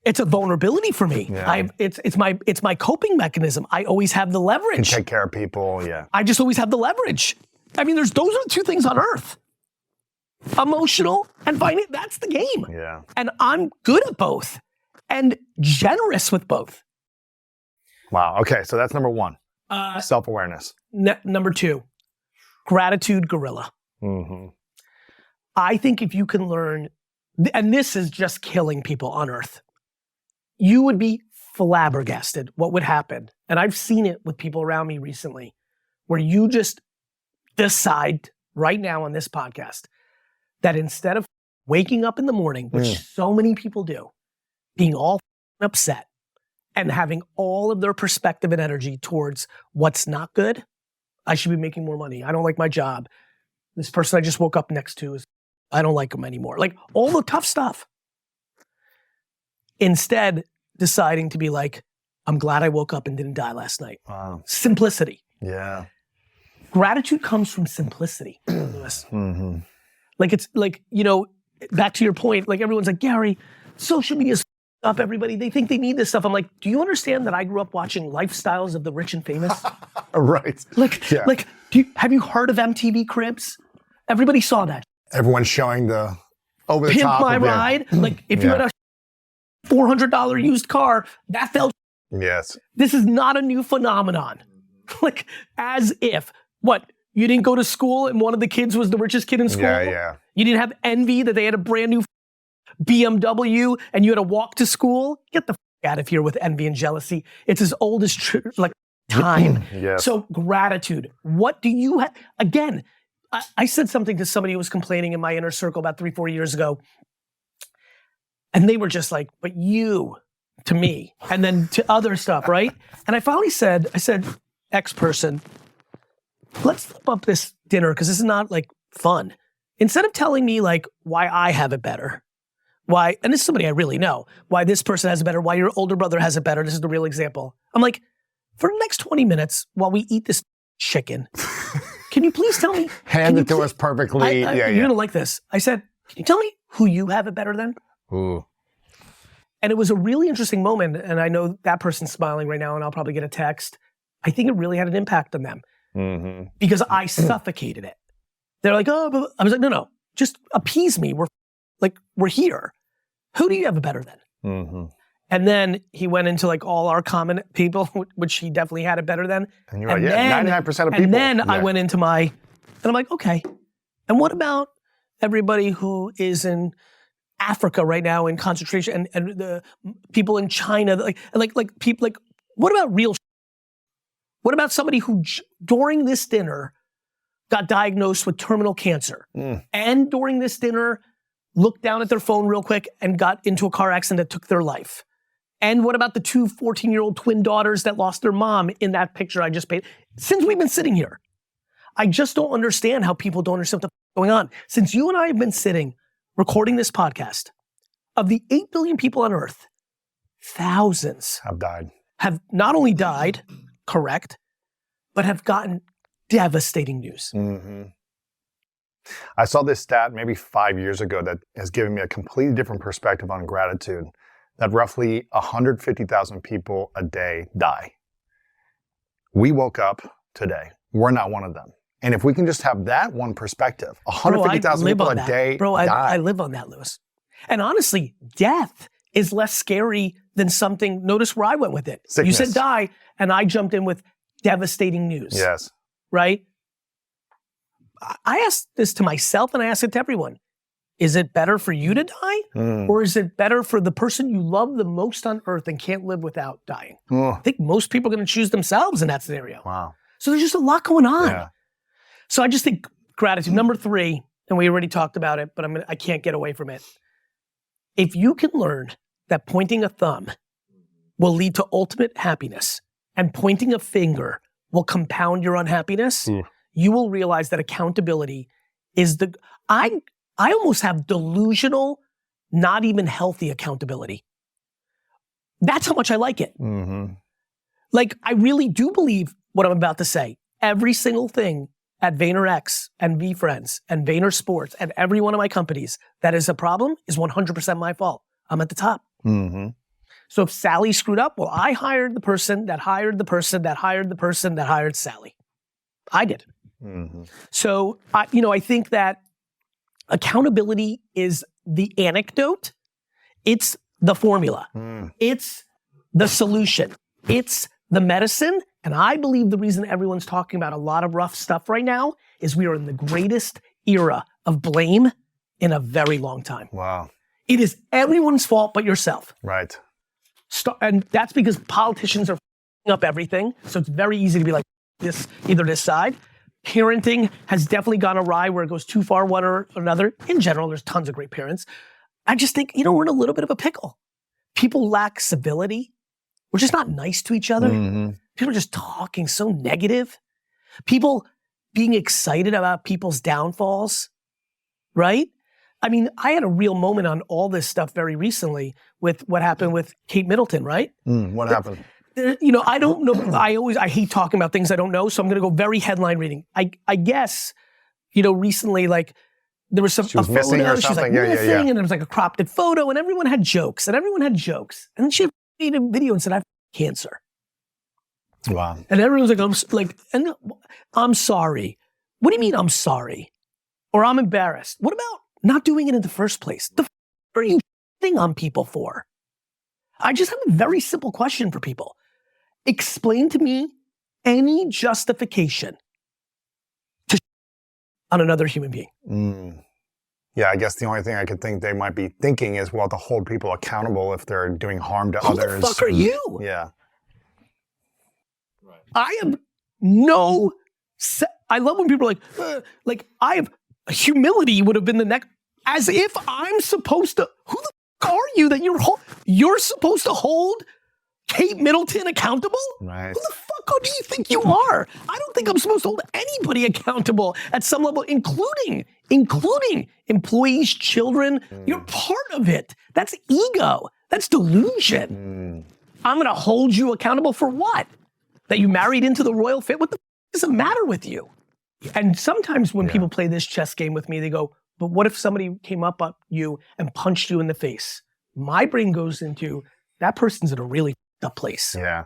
It's a vulnerability for me. Yeah. It's my coping mechanism. I always have the leverage. Can take care of people, yeah. I just always have the leverage. I mean, those are the 2 things on earth. Emotional and financial, that's the game. Yeah. And I'm good at both and generous with both. Wow, okay, so that's number 1. Self-awareness. Number 2, gratitude gorilla. I think if you can learn, and this is just killing people on earth, you would be flabbergasted what would happen. And I've seen it with people around me recently, where you just decide right now on this podcast that instead of waking up in the morning, which so many people do, being all upset and having all of their perspective and energy towards what's not good, I should be making more money, I don't like my job, This person I just woke up next to I don't like them anymore. Like all the tough stuff. Instead, deciding to be like, I'm glad I woke up and didn't die last night. Wow. Simplicity. Yeah. Gratitude comes from simplicity, Lewis. Mm-hmm. Like it's like, back to your point, like everyone's like, Gary, social media's up everybody. They think they need this stuff. I'm like, do you understand that I grew up watching lifestyles of the rich and famous? Right. Have you heard of MTV Cribs? Everybody saw that. Everyone's showing the over the Pimp top. My Ride. Like if you had a $400 used car, that felt. Yes. This is not a new phenomenon. Like as if, what, you didn't go to school and one of the kids was the richest kid in school? Yeah. You didn't have envy that they had a brand new BMW and you had to walk to school? Get the out of here with envy and jealousy. It's as old as time. Yes. So gratitude. What do you have? Again, I said something to somebody who was complaining in my inner circle about 3-4 years ago. And they were just like, but you, to me, and then to other stuff, right? And I finally said, X person, let's flip up this dinner because this is not like fun. Instead of telling me like why I have it better, why, and this is somebody I really know, why this person has it better, why your older brother has it better, this is the real example. I'm like, for the next 20 minutes while we eat this chicken, can you please tell me? Hand it to us perfectly. You're gonna like this. I said, can you tell me who you have it better than? Ooh. And it was a really interesting moment, and I know that person's smiling right now, and I'll probably get a text. I think it really had an impact on them because I suffocated it. They're like, oh, but I was like, no, just appease me. We're here. Who do you have it better than? And then he went into like all our common people, which he definitely had it better than. And you're like, 99% of people. And then I went into and I'm like, okay. And what about everybody who is in Africa right now in concentration and the people in China, like people, like, what about real? What about somebody who during this dinner got diagnosed with terminal cancer and during this dinner looked down at their phone real quick and got into a car accident that took their life? And what about the 2 14-year-old twin daughters that lost their mom in that picture I just painted? Since we've been sitting here, I just don't understand how people don't understand what's going on. Since you and I have been sitting recording this podcast, of the 8 billion people on earth, thousands have not only died, correct, but have gotten devastating news. I saw this stat maybe 5 years ago that has given me a completely different perspective on gratitude, that roughly 150,000 people a day die. We woke up today. We're not one of them. And if we can just have that one perspective, 150,000 people a day die. I live on that, Lewis. And honestly, death is less scary than something, notice where I went with it. Sickness. You said die, and I jumped in with devastating news. Yes. Right? I asked this to myself and I asked it to everyone. Is it better for you to die? Or is it better for the person you love the most on earth and can't live without dying? I think most people are going to choose themselves in that scenario. Wow. So there's just a lot going on. Yeah. So I just think gratitude. Number 3, and we already talked about it, but I can't get away from it. If you can learn that pointing a thumb will lead to ultimate happiness and pointing a finger will compound your unhappiness, you will realize that accountability is I almost have delusional, not even healthy accountability. That's how much I like it. Like, I really do believe what I'm about to say. Every single thing at VaynerX and VFriends and Vayner Sports and every one of my companies that is a problem is 100% my fault. I'm at the top. So if Sally screwed up, well, I hired the person that hired the person that hired the person that hired Sally. I did. So, I think that accountability is the anecdote. It's the formula. It's the solution. It's the medicine. And I believe the reason everyone's talking about a lot of rough stuff right now is we are in the greatest era of blame in a very long time. Wow. It is everyone's fault but yourself. Right. And that's because politicians are f***ing up everything. So it's very easy to be like either this side. Parenting has definitely gone awry where it goes too far one or another. In general, there's tons of great parents. I just think, we're in a little bit of a pickle. People lack civility. We're just not nice to each other. People are just talking so negative. People being excited about people's downfalls, right? I mean, I had a real moment on all this stuff very recently with what happened with Kate Middleton, right? What happened? I don't know. I hate talking about things I don't know, so I'm going to go very headline reading. I guess, recently, like, there was She was missing or she's like something? missing, Yeah. and there was like a cropped photo, and everyone had jokes. And then she made a video and said, I have cancer. Wow. And everyone's like, I'm sorry. What do you mean I'm sorry? Or I'm embarrassed? What about not doing it in the first place? The f are you shitting on people for? I just have a very simple question for people. Explain to me any justification to on another human being. Yeah, I guess the only thing I could think they might be thinking is, well, to hold people accountable if they're doing harm to others. Who the fuck are you? Yeah. I am I love when people are like I have humility would have been the next, as if I'm supposed to, who the fuck are you that you're supposed to hold Kate Middleton accountable? Right. Who the fuck do you think you are? I don't think I'm supposed to hold anybody accountable at some level, including employees, children. You're part of it. That's ego. That's delusion. I'm gonna hold you accountable for what? That you married into the royal fit? What the fuck does it matter with you? And sometimes when people play this chess game with me, they go, but what if somebody came up on you and punched you in the face? My brain goes into, that person's in a really f***ed up place. Yeah.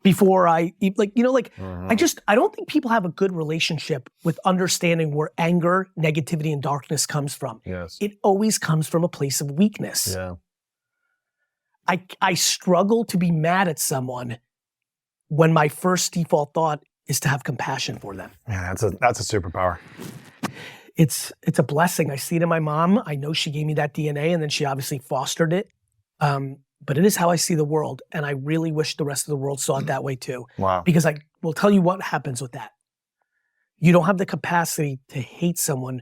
Before I don't think people have a good relationship with understanding where anger, negativity, and darkness comes from. Yes. It always comes from a place of weakness. Yeah. I struggle to be mad at someone when my first default thought is to have compassion for them. Yeah, that's a superpower. It's a blessing. I see it in my mom. I know she gave me that DNA, and then she obviously fostered it. But it is how I see the world, and I really wish the rest of the world saw it that way too. Wow. Because I will tell you what happens with that. You don't have the capacity to hate someone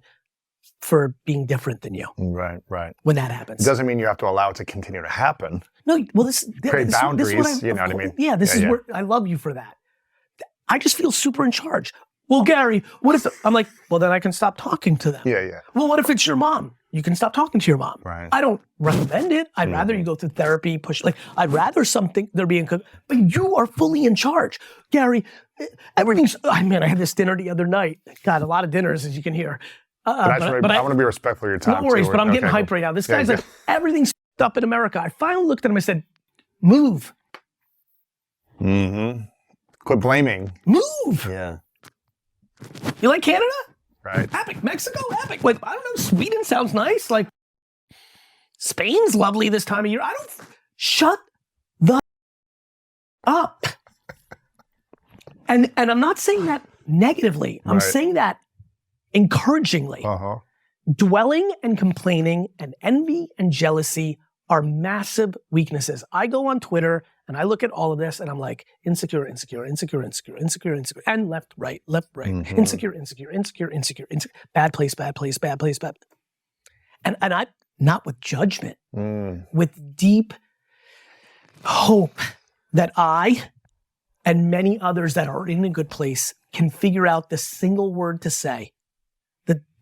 for being different than you. Right. When that happens. It doesn't mean you have to allow it to continue to happen. No, well, Create boundaries, you know what I mean? Yeah, this is where I love you for that. I just feel super in charge. Well, Gary, what if I'm like, well, then I can stop talking to them. Yeah. Well, what if it's your mom? You can stop talking to your mom. Right. I don't recommend it. I'd rather you go through therapy, I'd rather something there being, but you are fully in charge. Gary, I had this dinner the other night. God, a lot of dinners, as you can hear. I want to be respectful of your time. No worries, too. but I'm getting hyped right now. This guy's like, everything's up in America. I finally looked at him and said, move. Quit blaming. Move. Yeah. You like Canada? Right. Epic. Mexico? Epic. Like, I don't know, Sweden sounds nice. Like, Spain's lovely this time of year. Shut the up. And I'm not saying that negatively. I'm saying that encouragingly. Dwelling and complaining and envy and jealousy are massive weaknesses. I go on Twitter and I look at all of this and I'm like, insecure, and left, right, insecure, bad place. And I, not with judgment, with deep hope that I and many others that are in a good place can figure out the single word to say,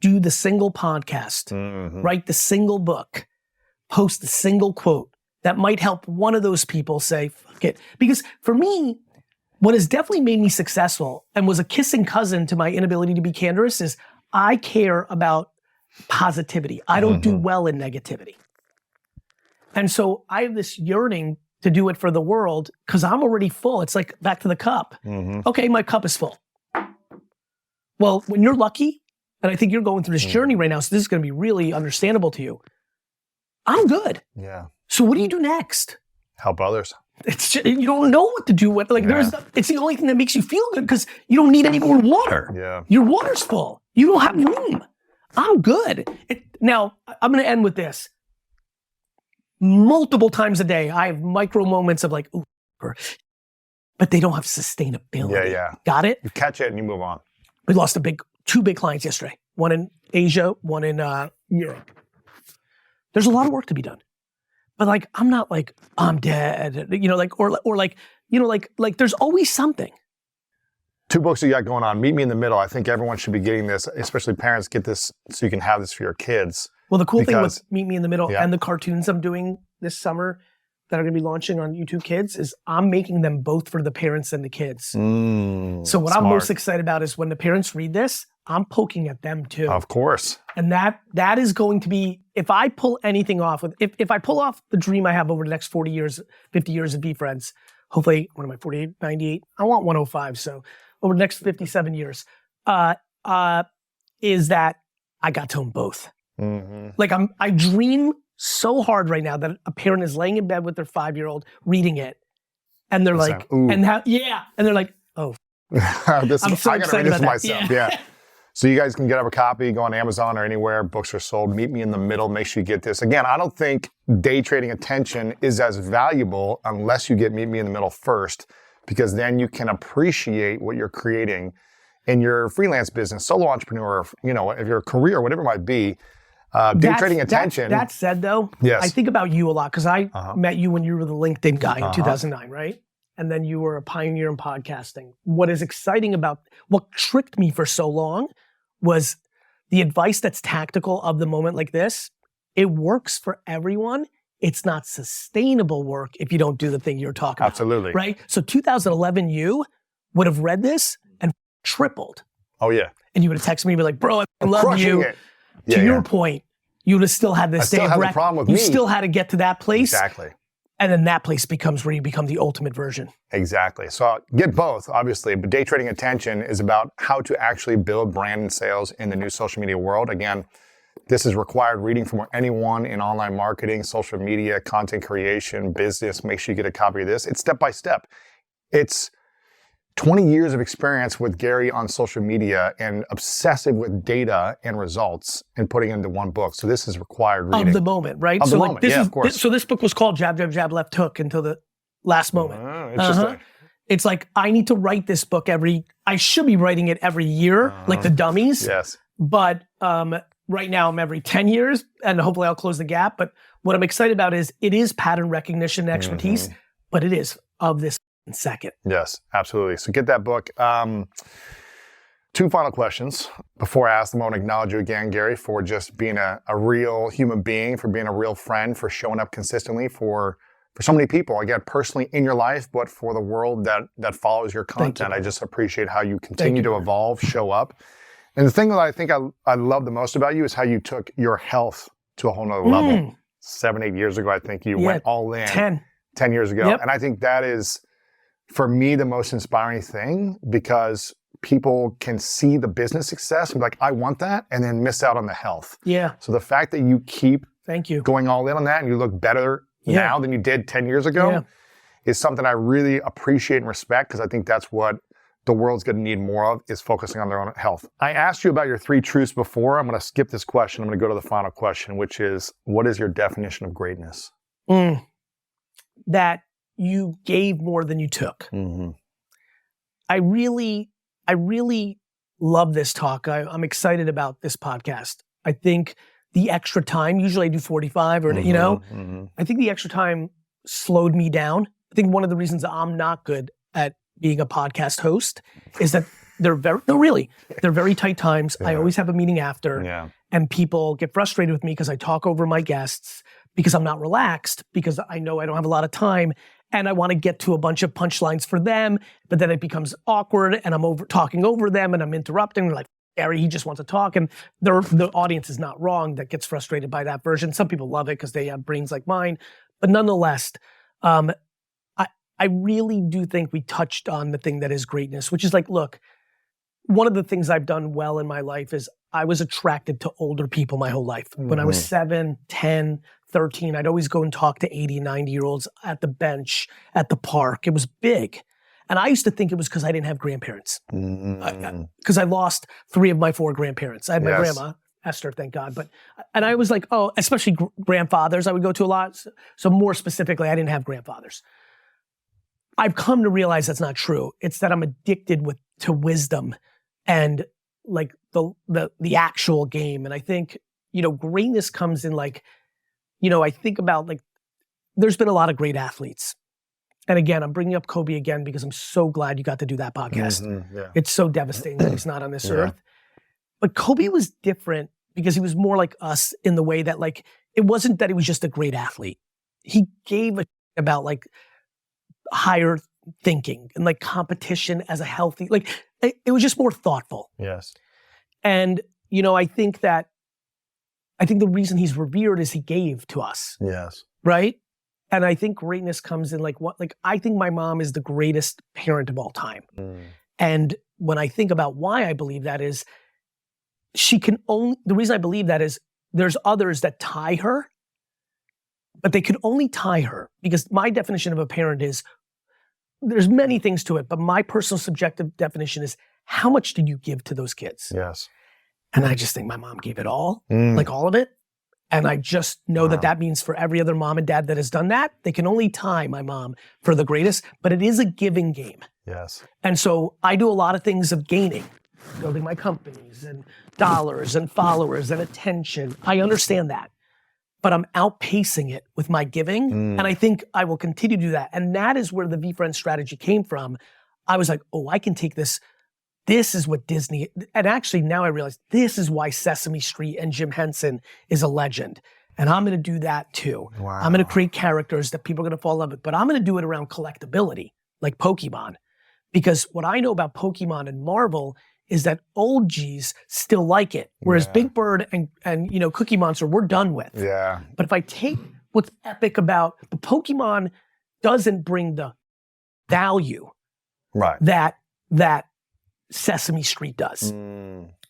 do the single podcast, write the single book, post the single quote that might help one of those people say, fuck it. Because for me, what has definitely made me successful and was a kissing cousin to my inability to be candorous is I care about positivity. I don't do well in negativity. And so I have this yearning to do it for the world because I'm already full. It's like back to the cup. Okay, my cup is full. Well, when you're lucky, and I think you're going through this journey right now, so this is gonna be really understandable to you. I'm good. Yeah. So what do you do next? Help others. It's just, you don't know what to do. It's the only thing that makes you feel good because you don't need any more water. Yeah. Your water's full. You don't have room. I'm good. Now, I'm gonna end with this. Multiple times a day, I have micro moments of like, ooh, but they don't have sustainability. Yeah. Got it? You catch it and you move on. We lost two big clients yesterday. One in Asia, one in Europe. There's a lot of work to be done. But like, I'm not like, I'm dead, or there's always something. 2 books you got going on. Meet Me in the Middle. I think everyone should be getting this, especially parents. Get this so you can have this for your kids. Well, the cool thing with Meet Me in the Middle and the cartoons I'm doing this summer that are going to be launching on YouTube Kids is I'm making them both for the parents and the kids. So what I'm most excited about is when the parents read this, I'm poking at them too. Of course. And that is going to be, if I pull anything off, if I pull off the dream I have over the next 40 years, 50 years of Be Friends, hopefully, what am I, 48, 98? I want 105, so over the next 57 years, is that I got to them both. Like I dream so hard right now that a parent is laying in bed with their 5-year-old reading it, and they're like, and they're like, oh, I'm so I gotta read this myself. Yeah. So you guys can get up a copy, go on Amazon or anywhere books are sold. Meet Me in the Middle. Make sure you get this. Again, I don't think day trading attention is as valuable unless you get Meet Me in the Middle first, because then you can appreciate what you're creating in your freelance business, solo entrepreneur, if your career, whatever it might be. Day trading attention. That said, though, I think about you a lot because I met you when you were the LinkedIn guy in 2009, right? And then you were a pioneer in podcasting. What is exciting about, what tricked me for so long was the advice that's tactical of the moment like this. It works for everyone. It's not sustainable work if you don't do the thing you're talking about. Absolutely. Right? So 2011, you would have read this and tripled. Oh, yeah. And you would have texted me and be like, bro, I love you. It. To your point, you would have still had this day of the problem with me. You still had to get to that place. Exactly. And then that place becomes where you become the ultimate version. Exactly. So get both, obviously, but day trading attention is about how to actually build brand and sales in the new social media world. Again, this is required reading from anyone in online marketing, social media, content creation, business. Make sure you get a copy of this. It's step by step. It's 20 years of experience with Gary on social media and obsessive with data and results and putting into one book. So this is required reading. Of the moment, right? Of the moment, of course. So this book was called Jab, Jab, Jab, Left Hook until the last moment. Interesting. It's like, I need to write this book I should be writing it every year, like the dummies. Yes. But right now I'm every 10 years and hopefully I'll close the gap. But what I'm excited about is it is pattern recognition and expertise, but it is of this second. Yes, absolutely. So get that book. 2 final questions before I ask them. I want to acknowledge you again, Gary, for just being a real human being, for being a real friend, for showing up consistently for so many people, again, personally in your life, but for the world that follows your content. I just appreciate how you continue to evolve, show up. And the thing that I think I love the most about you is how you took your health to a whole nother level. 7, 8 years ago, I think you went all in. 10 years ago. Yep. And I think that is, for me, the most inspiring thing, because people can see the business success and be like, I want that, and then miss out on the health. Yeah. So the fact that you keep going all in on that and you look better now than you did 10 years ago is something I really appreciate and respect, because I think that's what the world's going to need more of, is focusing on their own health. I asked you about your 3 truths before. I'm going to skip this question. I'm going to go to the final question, which is, what is your definition of greatness? That you gave more than you took. I really love this talk. I'm excited about this podcast. I think the extra time, usually I do 45 or, I think the extra time slowed me down. I think one of the reasons I'm not good at being a podcast host is that they're very tight times. I always have a meeting after and people get frustrated with me because I talk over my guests, because I'm not relaxed, because I know I don't have a lot of time. And I want to get to a bunch of punchlines for them, but then it becomes awkward and I'm talking over them and I'm interrupting. They're like, Gary, he just wants to talk. And the audience is not wrong that gets frustrated by that version. Some people love it because they have brains like mine. But nonetheless, I really do think we touched on the thing that is greatness, which is like, look, one of the things I've done well in my life is I was attracted to older people my whole life. When I was 7, 10, 13, I'd always go and talk to 80, 90-year-olds at the bench, at the park. It was big. And I used to think it was because I didn't have grandparents. Because I lost 3 of my 4 grandparents. I had my grandma, Esther, thank God. And I was like, oh, especially grandfathers I would go to a lot. So more specifically, I didn't have grandfathers. I've come to realize that's not true. It's that I'm addicted to wisdom and like the actual game. And I think, greatness comes in like, I think about like, there's been a lot of great athletes. And again, I'm bringing up Kobe again because I'm so glad you got to do that podcast. Yeah. It's so devastating that he's not on this earth. But Kobe was different because he was more like us in the way that like, it wasn't that he was just a great athlete. He gave a about like higher thinking and like competition as a healthy, like it was just more thoughtful. Yes. And, you know, I think the reason he's revered is he gave to us. Yes. Right? And I think greatness comes in like I think my mom is the greatest parent of all time. And when I think about why I believe that is, the reason I believe that is there's others that tie her, but they could only tie her because my definition of a parent is, there's many things to it, but my personal subjective definition is how much did you give to those kids? Yes. And I just think my mom gave it all, like all of it. And I just know that means for every other mom and dad that has done that, they can only tie my mom for the greatest, but it is a giving game. Yes. And so I do a lot of things of gaining, building my companies and dollars and followers and attention. I understand that, but I'm outpacing it with my giving. And I think I will continue to do that. And that is where the VFriend strategy came from. I was like, oh, I can take this. This is what Disney, and actually now I realize this is why Sesame Street and Jim Henson is a legend. And I'm gonna do that too. Wow. I'm gonna create characters that people are gonna fall in love with, but I'm gonna do it around collectability, like Pokemon. Because what I know about Pokemon and Marvel is that old G's still like it. Whereas Big Bird and you know, Cookie Monster, we're done with. Yeah. But if I take what's epic about the Pokemon doesn't bring the value that Sesame Street does.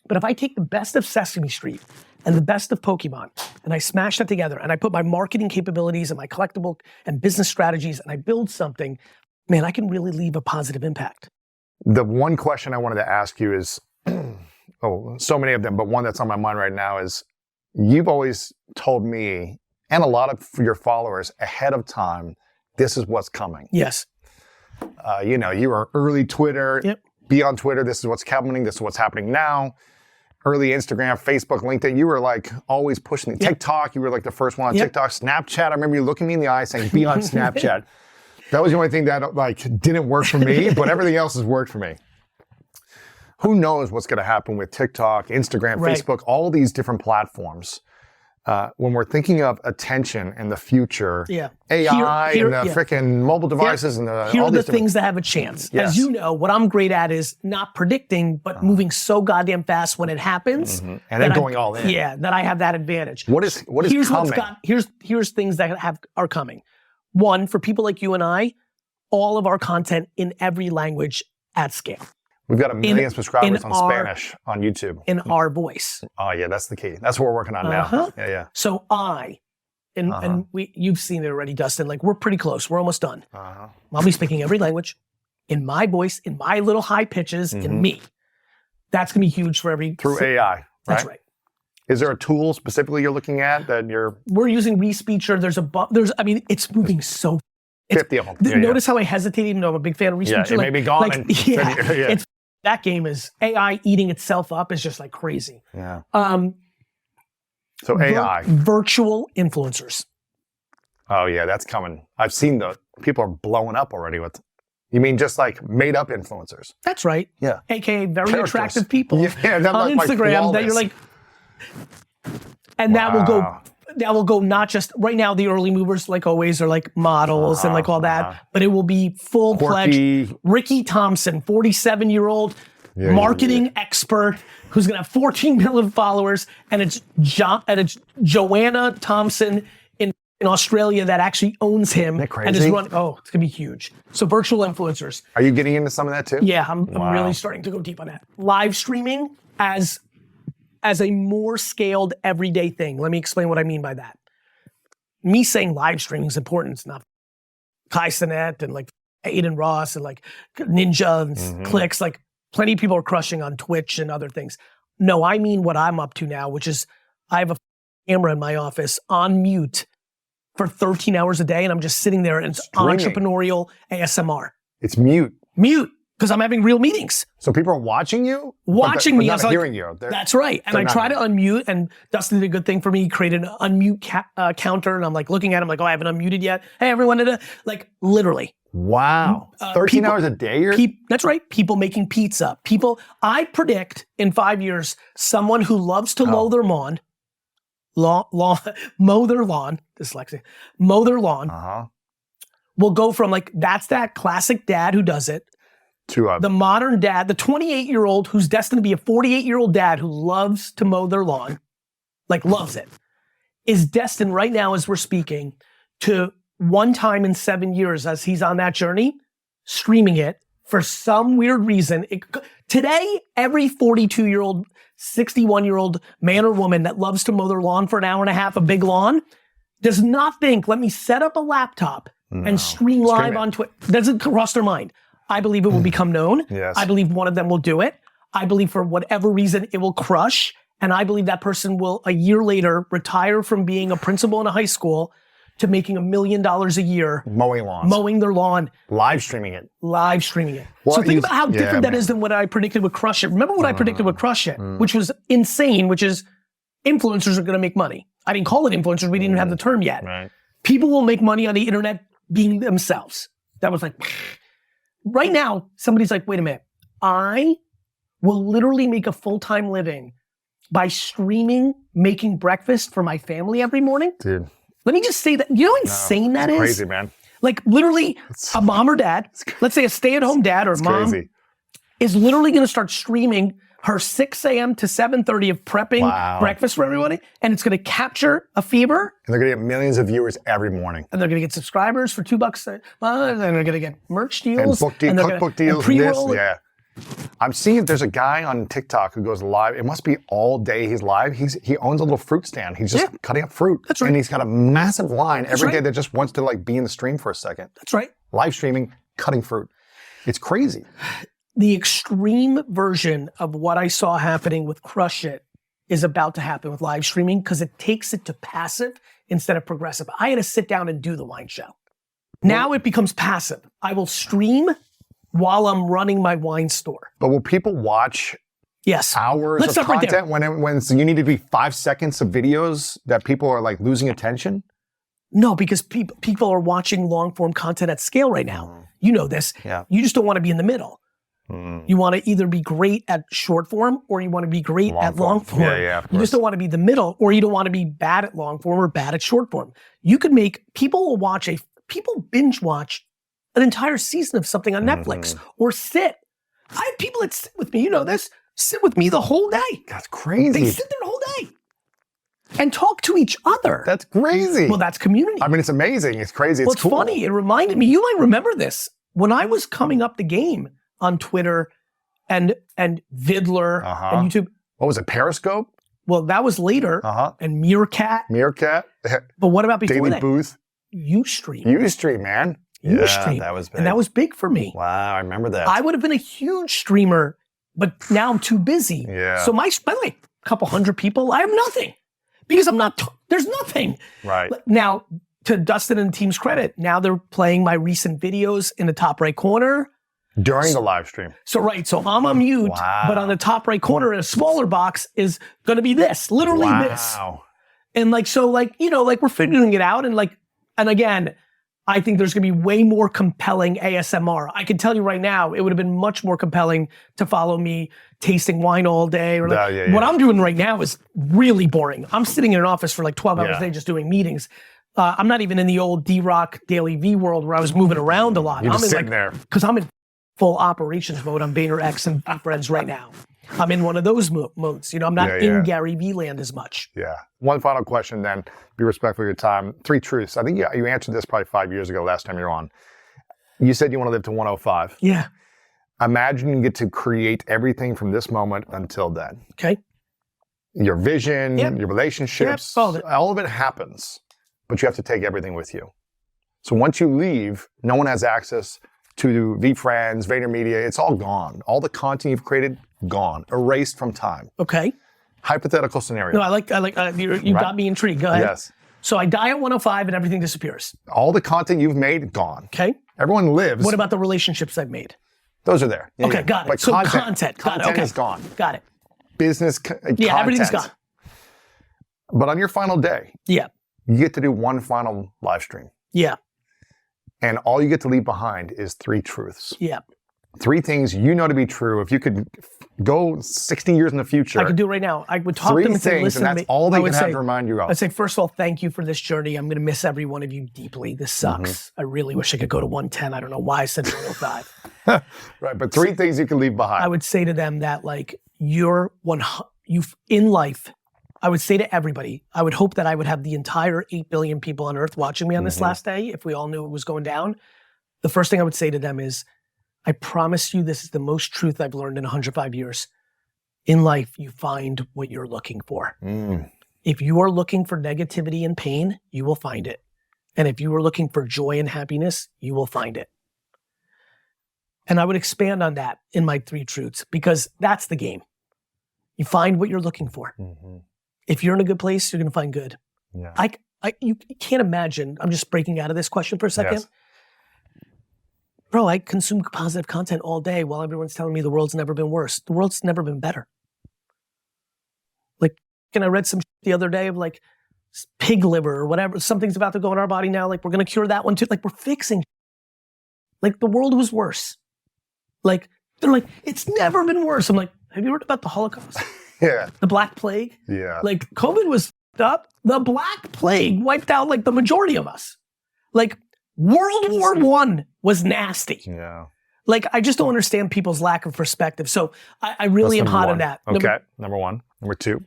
But if I take the best of Sesame Street and the best of Pokemon and I smash that together and I put my marketing capabilities and my collectible and business strategies and I build something, man, I can really leave a positive impact. The one question I wanted to ask you is, so many of them, but one that's on my mind right now is, you've always told me and a lot of your followers ahead of time, this is what's coming. Yes. You know, you were early Twitter. Yep. Be on Twitter, this is what's happening, this is what's happening now. Early Instagram, Facebook, LinkedIn, you were like always pushing it. TikTok, you were like the first one on TikTok. Snapchat, I remember you looking me in the eye saying, be on Snapchat. That was the only thing that like didn't work for me, but everything else has worked for me. Who knows what's gonna happen with TikTok, Instagram, Facebook, all these different platforms. When we're thinking of attention in the future, AI and the freaking mobile devices and here all are these the things that have a chance. Yes. As you know, what I'm great at is not predicting, but moving so goddamn fast when it happens. And then going all in. Yeah, that I have that advantage. What is coming? Here's things that are coming. One, for people like you and I, all of our content in every language at scale. We've got 1 million subscribers on Spanish on YouTube. In our voice. Oh yeah, that's the key. That's what we're working on now. Yeah. So you've seen it already, Dustin, like we're pretty close. We're almost done. I'll be speaking every language in my voice, in my little high pitches, in me. That's gonna be huge for through AI, right? That's right. Is there a tool specifically you're looking at that We're using Respeecher. It's moving so 50 of them. Notice how I hesitated, even though I'm a big fan of Respeecher. Yeah, it may be gone. It's that game is AI eating itself up is just like crazy. Yeah. So AI. Virtual influencers. Oh yeah, that's coming. I've seen people are blowing up already with, you mean just like made up influencers? That's right. Yeah. AKA very attractive people on Instagram that you're like, and that will go not just, right now the early movers like always are like models and like all that, but it will be full-fledged Ricky Thompson, 47-year-old marketing expert who's gonna have 14 million followers, and it's Joanna Thompson in Australia that actually owns him. Isn't that crazy? And is running, it's gonna be huge. So virtual influencers. Are you getting into some of that too? Yeah, I'm really starting to go deep on that. Live streaming as a more scaled everyday thing. Let me explain what I mean by that. Me saying live streaming is important. It's not Kai Cenat and like Aiden Ross and like Ninja and Clicks. Like plenty of people are crushing on Twitch and other things. No, I mean what I'm up to now, which is I have a camera in my office on mute for 13 hours a day, and I'm just sitting there and it's entrepreneurial ASMR. It's mute. Mute. because I'm having real meetings. So people are watching you? Watching me. But I was not like, hearing you. That's right. And I try to unmute, and Dustin did a good thing for me. He created an unmute counter, and I'm like looking at him like, oh, I haven't unmuted yet. Hey, everyone. Like literally. Wow. 13 hours a day? That's right. People making pizza. I predict in 5 years, someone who loves to mow their lawn, dyslexia, mow their lawn, will go from like, that's that classic dad who does it, to the modern dad, the 28-year-old who's destined to be a 48-year-old dad who loves to mow their lawn, like loves it, is destined right now as we're speaking to one time in 7 years as he's on that journey, streaming it for some weird reason. Today, every 42-year-old, 61-year-old man or woman that loves to mow their lawn for an hour and a half, a big lawn, does not think, let me set up a laptop and stream live on Twitter. Doesn't cross their mind. I believe it will become known. Yes. I believe one of them will do it. I believe for whatever reason it will crush. And I believe that person will, a year later, retire from being a principal in a high school to making $1 million a year. Mowing their lawn. Live streaming it. Well, so think about how different that is than what I predicted would crush it. Remember what I predicted would crush it, which was insane, which is influencers are going to make money. I didn't call it influencers. We didn't even have the term yet. Right. People will make money on the internet being themselves. That was like, right now, somebody's like, wait a minute. I will literally make a full-time living by streaming, making breakfast for my family every morning. Dude. Let me just say that. You know how insane that is? Crazy, man. Like literally a mom or dad, let's say a stay-at-home dad or mom is literally going to start streaming her 6 a.m. to 7:30 of prepping breakfast for everybody, and it's going to capture a fever. And they're going to get millions of viewers every morning. And they're going to get subscribers for $2, and they're going to get merch deals. And cookbook deals, pre-roll. Yeah. I'm seeing there's a guy on TikTok who goes live. It must be all day he's live. He owns a little fruit stand. He's just cutting up fruit. That's right. And he's got a massive line every day that just wants to like be in the stream for a second. That's right. Live streaming, cutting fruit. It's crazy. The extreme version of what I saw happening with Crush It is about to happen with live streaming because it takes it to passive instead of progressive. I had to sit down and do the wine show. Now it becomes passive. I will stream while I'm running my wine store. But will people watch hours of content when you need to be 5 seconds of videos that people are like losing attention? No, because people are watching long form content at scale right now. You know this. Yeah. You just don't want to be in the middle. You want to either be great at short form or you want to be great at long form. You just don't want to be the middle, or you don't want to be bad at long form or bad at short form. You could make, people binge watch an entire season of something on Netflix or sit. I have people that sit with me, you know this, sit with me the whole day. That's crazy. They sit there the whole day and talk to each other. That's crazy. Well, that's community. I mean, it's amazing. It's crazy. It's cool. Funny. It reminded me, you might remember this. When I was coming up the game on Twitter and Vidler and YouTube. What was it, Periscope? Well, that was later. And Meerkat. But what about before Daily that? Booth. Ustream. Ustream, man. Ustream. That was big. And that was big for me. Wow, I remember that. I would have been a huge streamer, but now I'm too busy. Yeah. So by the way, a couple hundred people, I have nothing. Because I'm not, there's nothing. Right. Now, to Dustin and the team's credit, now they're playing my recent videos in the top right corner. During the live stream. So I'm on mute, but on the top right corner in a smaller box is going to be this, literally this. And we're figuring it out. And again, I think there's going to be way more compelling ASMR. I can tell you right now, it would have been much more compelling to follow me tasting wine all day. Or what I'm doing right now is really boring. I'm sitting in an office for like 12 hours a day just doing meetings. I'm not even in the old D-Rock GaryVee world where I was moving around a lot. You're just sitting there. Because I'm in full operations mode on VaynerX and Be Friends right now. I'm in one of those modes. I'm not in GaryVee land as much. Yeah. One final question then. Be respectful of your time. 3 truths. I think you answered this probably 5 years ago, last time you were on. You said you want to live to 105. Yeah. Imagine you get to create everything from this moment until then. Okay. Your vision, your relationships, all of it happens. But you have to take everything with you. So once you leave, no one has access to VFriends, VaynerMedia. It's all gone. All the content you've created, gone, erased from time. Okay. Hypothetical scenario. No, I like. You got me intrigued. Go ahead. Yes. So I die at 105 and everything disappears. All the content you've made, gone. Okay. Everyone lives. What about the relationships I've made? Those are there. Yeah, Okay, yeah. got it. But So content. Got it, Content okay. is gone. Got it. Business Yeah, content. everything's gone. But on your final day, Yeah. you get to do one final live stream. Yeah. And all you get to leave behind is 3 truths. Yeah. 3 things you know to be true. If you could go 60 years in the future. I could do it right now. I would talk 3 to them and say, things, listen, and that's all they I can would have say, to remind you of. I'd say, first of all, thank you for this journey. I'm going to miss every one of you deeply. This sucks. I really wish I could go to 110. I don't know why I said 105. Right, but 3 things you can leave behind. I would say to them that like you're in life. I would say to everybody, I would hope that I would have the entire 8 billion people on earth watching me on this last day. If we all knew it was going down, the first thing I would say to them is, I promise you, this is the most truth I've learned in 105 years. In life, you find what you're looking for. If you are looking for negativity and pain, you will find it. And if you are looking for joy and happiness, you will find it. And I would expand on that in my 3 truths, because that's the game. You find what you're looking for. If you're in a good place, you're going to find good. Yeah. You can't imagine, I'm just breaking out of this question for a second. Yes. Bro, I consume positive content all day while everyone's telling me the world's never been worse. The world's never been better. Like, and I read some the other day of like pig liver or whatever. Something's about to go in our body now. Like, we're going to cure that one too. Like, we're fixing. Like, the world was worse. Like, they're like, it's never been worse. I'm like, have you heard about the Holocaust? Yeah. The Black Plague? Yeah. Like, COVID was f***ed up. The Black Plague wiped out like the majority of us. Like, World War I was nasty. Yeah. Like, I just don't understand people's lack of perspective. So I really am That's hot number on that. one. Okay, number 1. Number 2.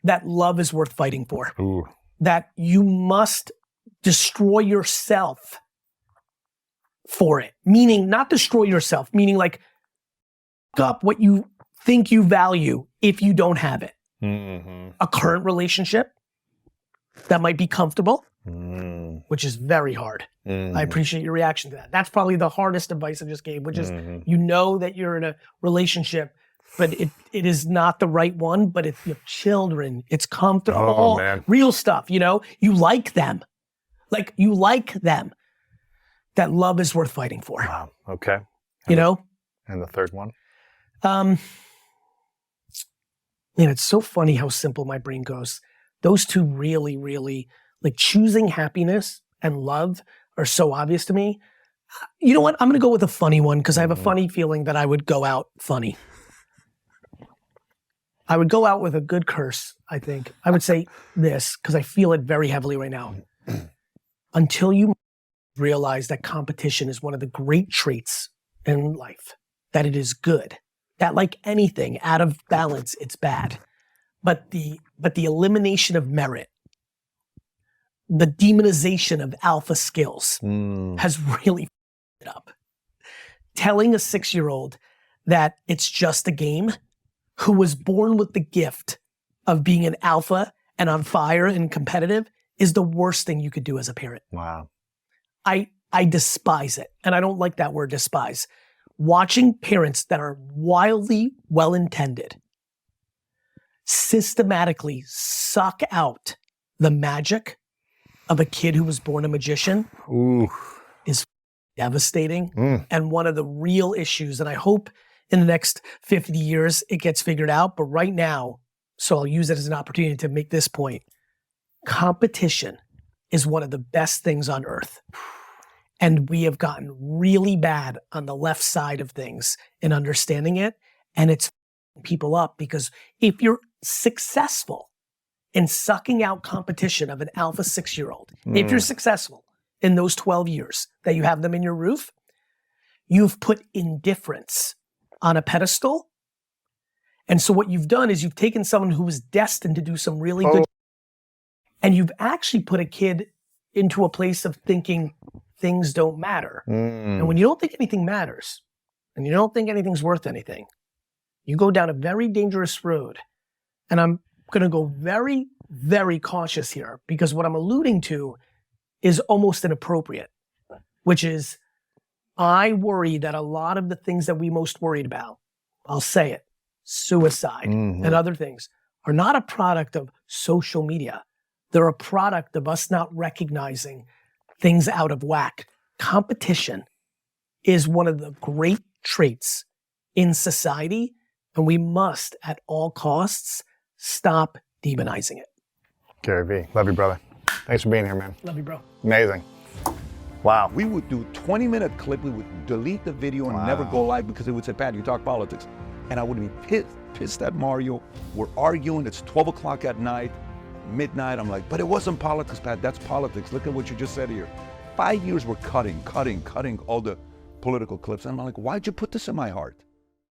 That love is worth fighting for. Ooh. That you must destroy yourself for it. Meaning, not destroy yourself, meaning like, fuck up what you think you value if you don't have it. A current relationship that might be comfortable, which is very hard. I appreciate your reaction to that. That's probably the hardest advice I just gave, which is you know that you're in a relationship, but it is not the right one, but it's your children. It's comfortable. Oh, man. Real stuff, you know? You like them. Like, you like them. That love is worth fighting for. Wow. Okay. You know? And the third one? Man, it's so funny how simple my brain goes. Those 2 really, really, like choosing happiness and love are so obvious to me. You know what? I'm going to go with a funny one because I have a funny feeling that I would go out funny. I would go out with a good curse, I think. I would say this because I feel it very heavily right now. Until you realize that competition is one of the great traits in life, that it is good, that like anything, out of balance, it's bad. But the elimination of merit, the demonization of alpha skills has really f***ed it up. Telling a 6-year-old that it's just a game, who was born with the gift of being an alpha and on fire and competitive, is the worst thing you could do as a parent. Wow. I despise it. And I don't like that word despise. Watching parents that are wildly well-intended systematically suck out the magic of a kid who was born a magician is devastating. And one of the real issues, and I hope in the next 50 years it gets figured out, but right now, so I'll use it as an opportunity to make this point. Competition is one of the best things on earth. And we have gotten really bad on the left side of things in understanding it. And it's people up because if you're successful in sucking out competition of an alpha 6-year-old, if you're successful in those 12 years that you have them in your roof, you've put indifference on a pedestal. And so what you've done is you've taken someone who was destined to do some really good, and you've actually put a kid into a place of thinking things don't matter. And when you don't think anything matters, and you don't think anything's worth anything, you go down a very dangerous road. And I'm gonna go very, very cautious here because what I'm alluding to is almost inappropriate, which is I worry that a lot of the things that we most worried about, I'll say it, suicide and other things, are not a product of social media. They're a product of us not recognizing things out of whack. Competition is one of the great traits in society, and we must, at all costs, stop demonizing it. GaryVee, love you, brother. Thanks for being here, man. Love you, bro. Amazing. Wow. We would do 20-minute clip, we would delete the video and never go live because it would say, Pat, you talk politics. And I would be pissed at Mario. We're arguing, it's 12 o'clock at night, midnight. I'm like, but it wasn't politics, Pat, that's politics. Look at what you just said here. 5 years we're cutting all the political clips. And I'm like, why'd you put this in my heart?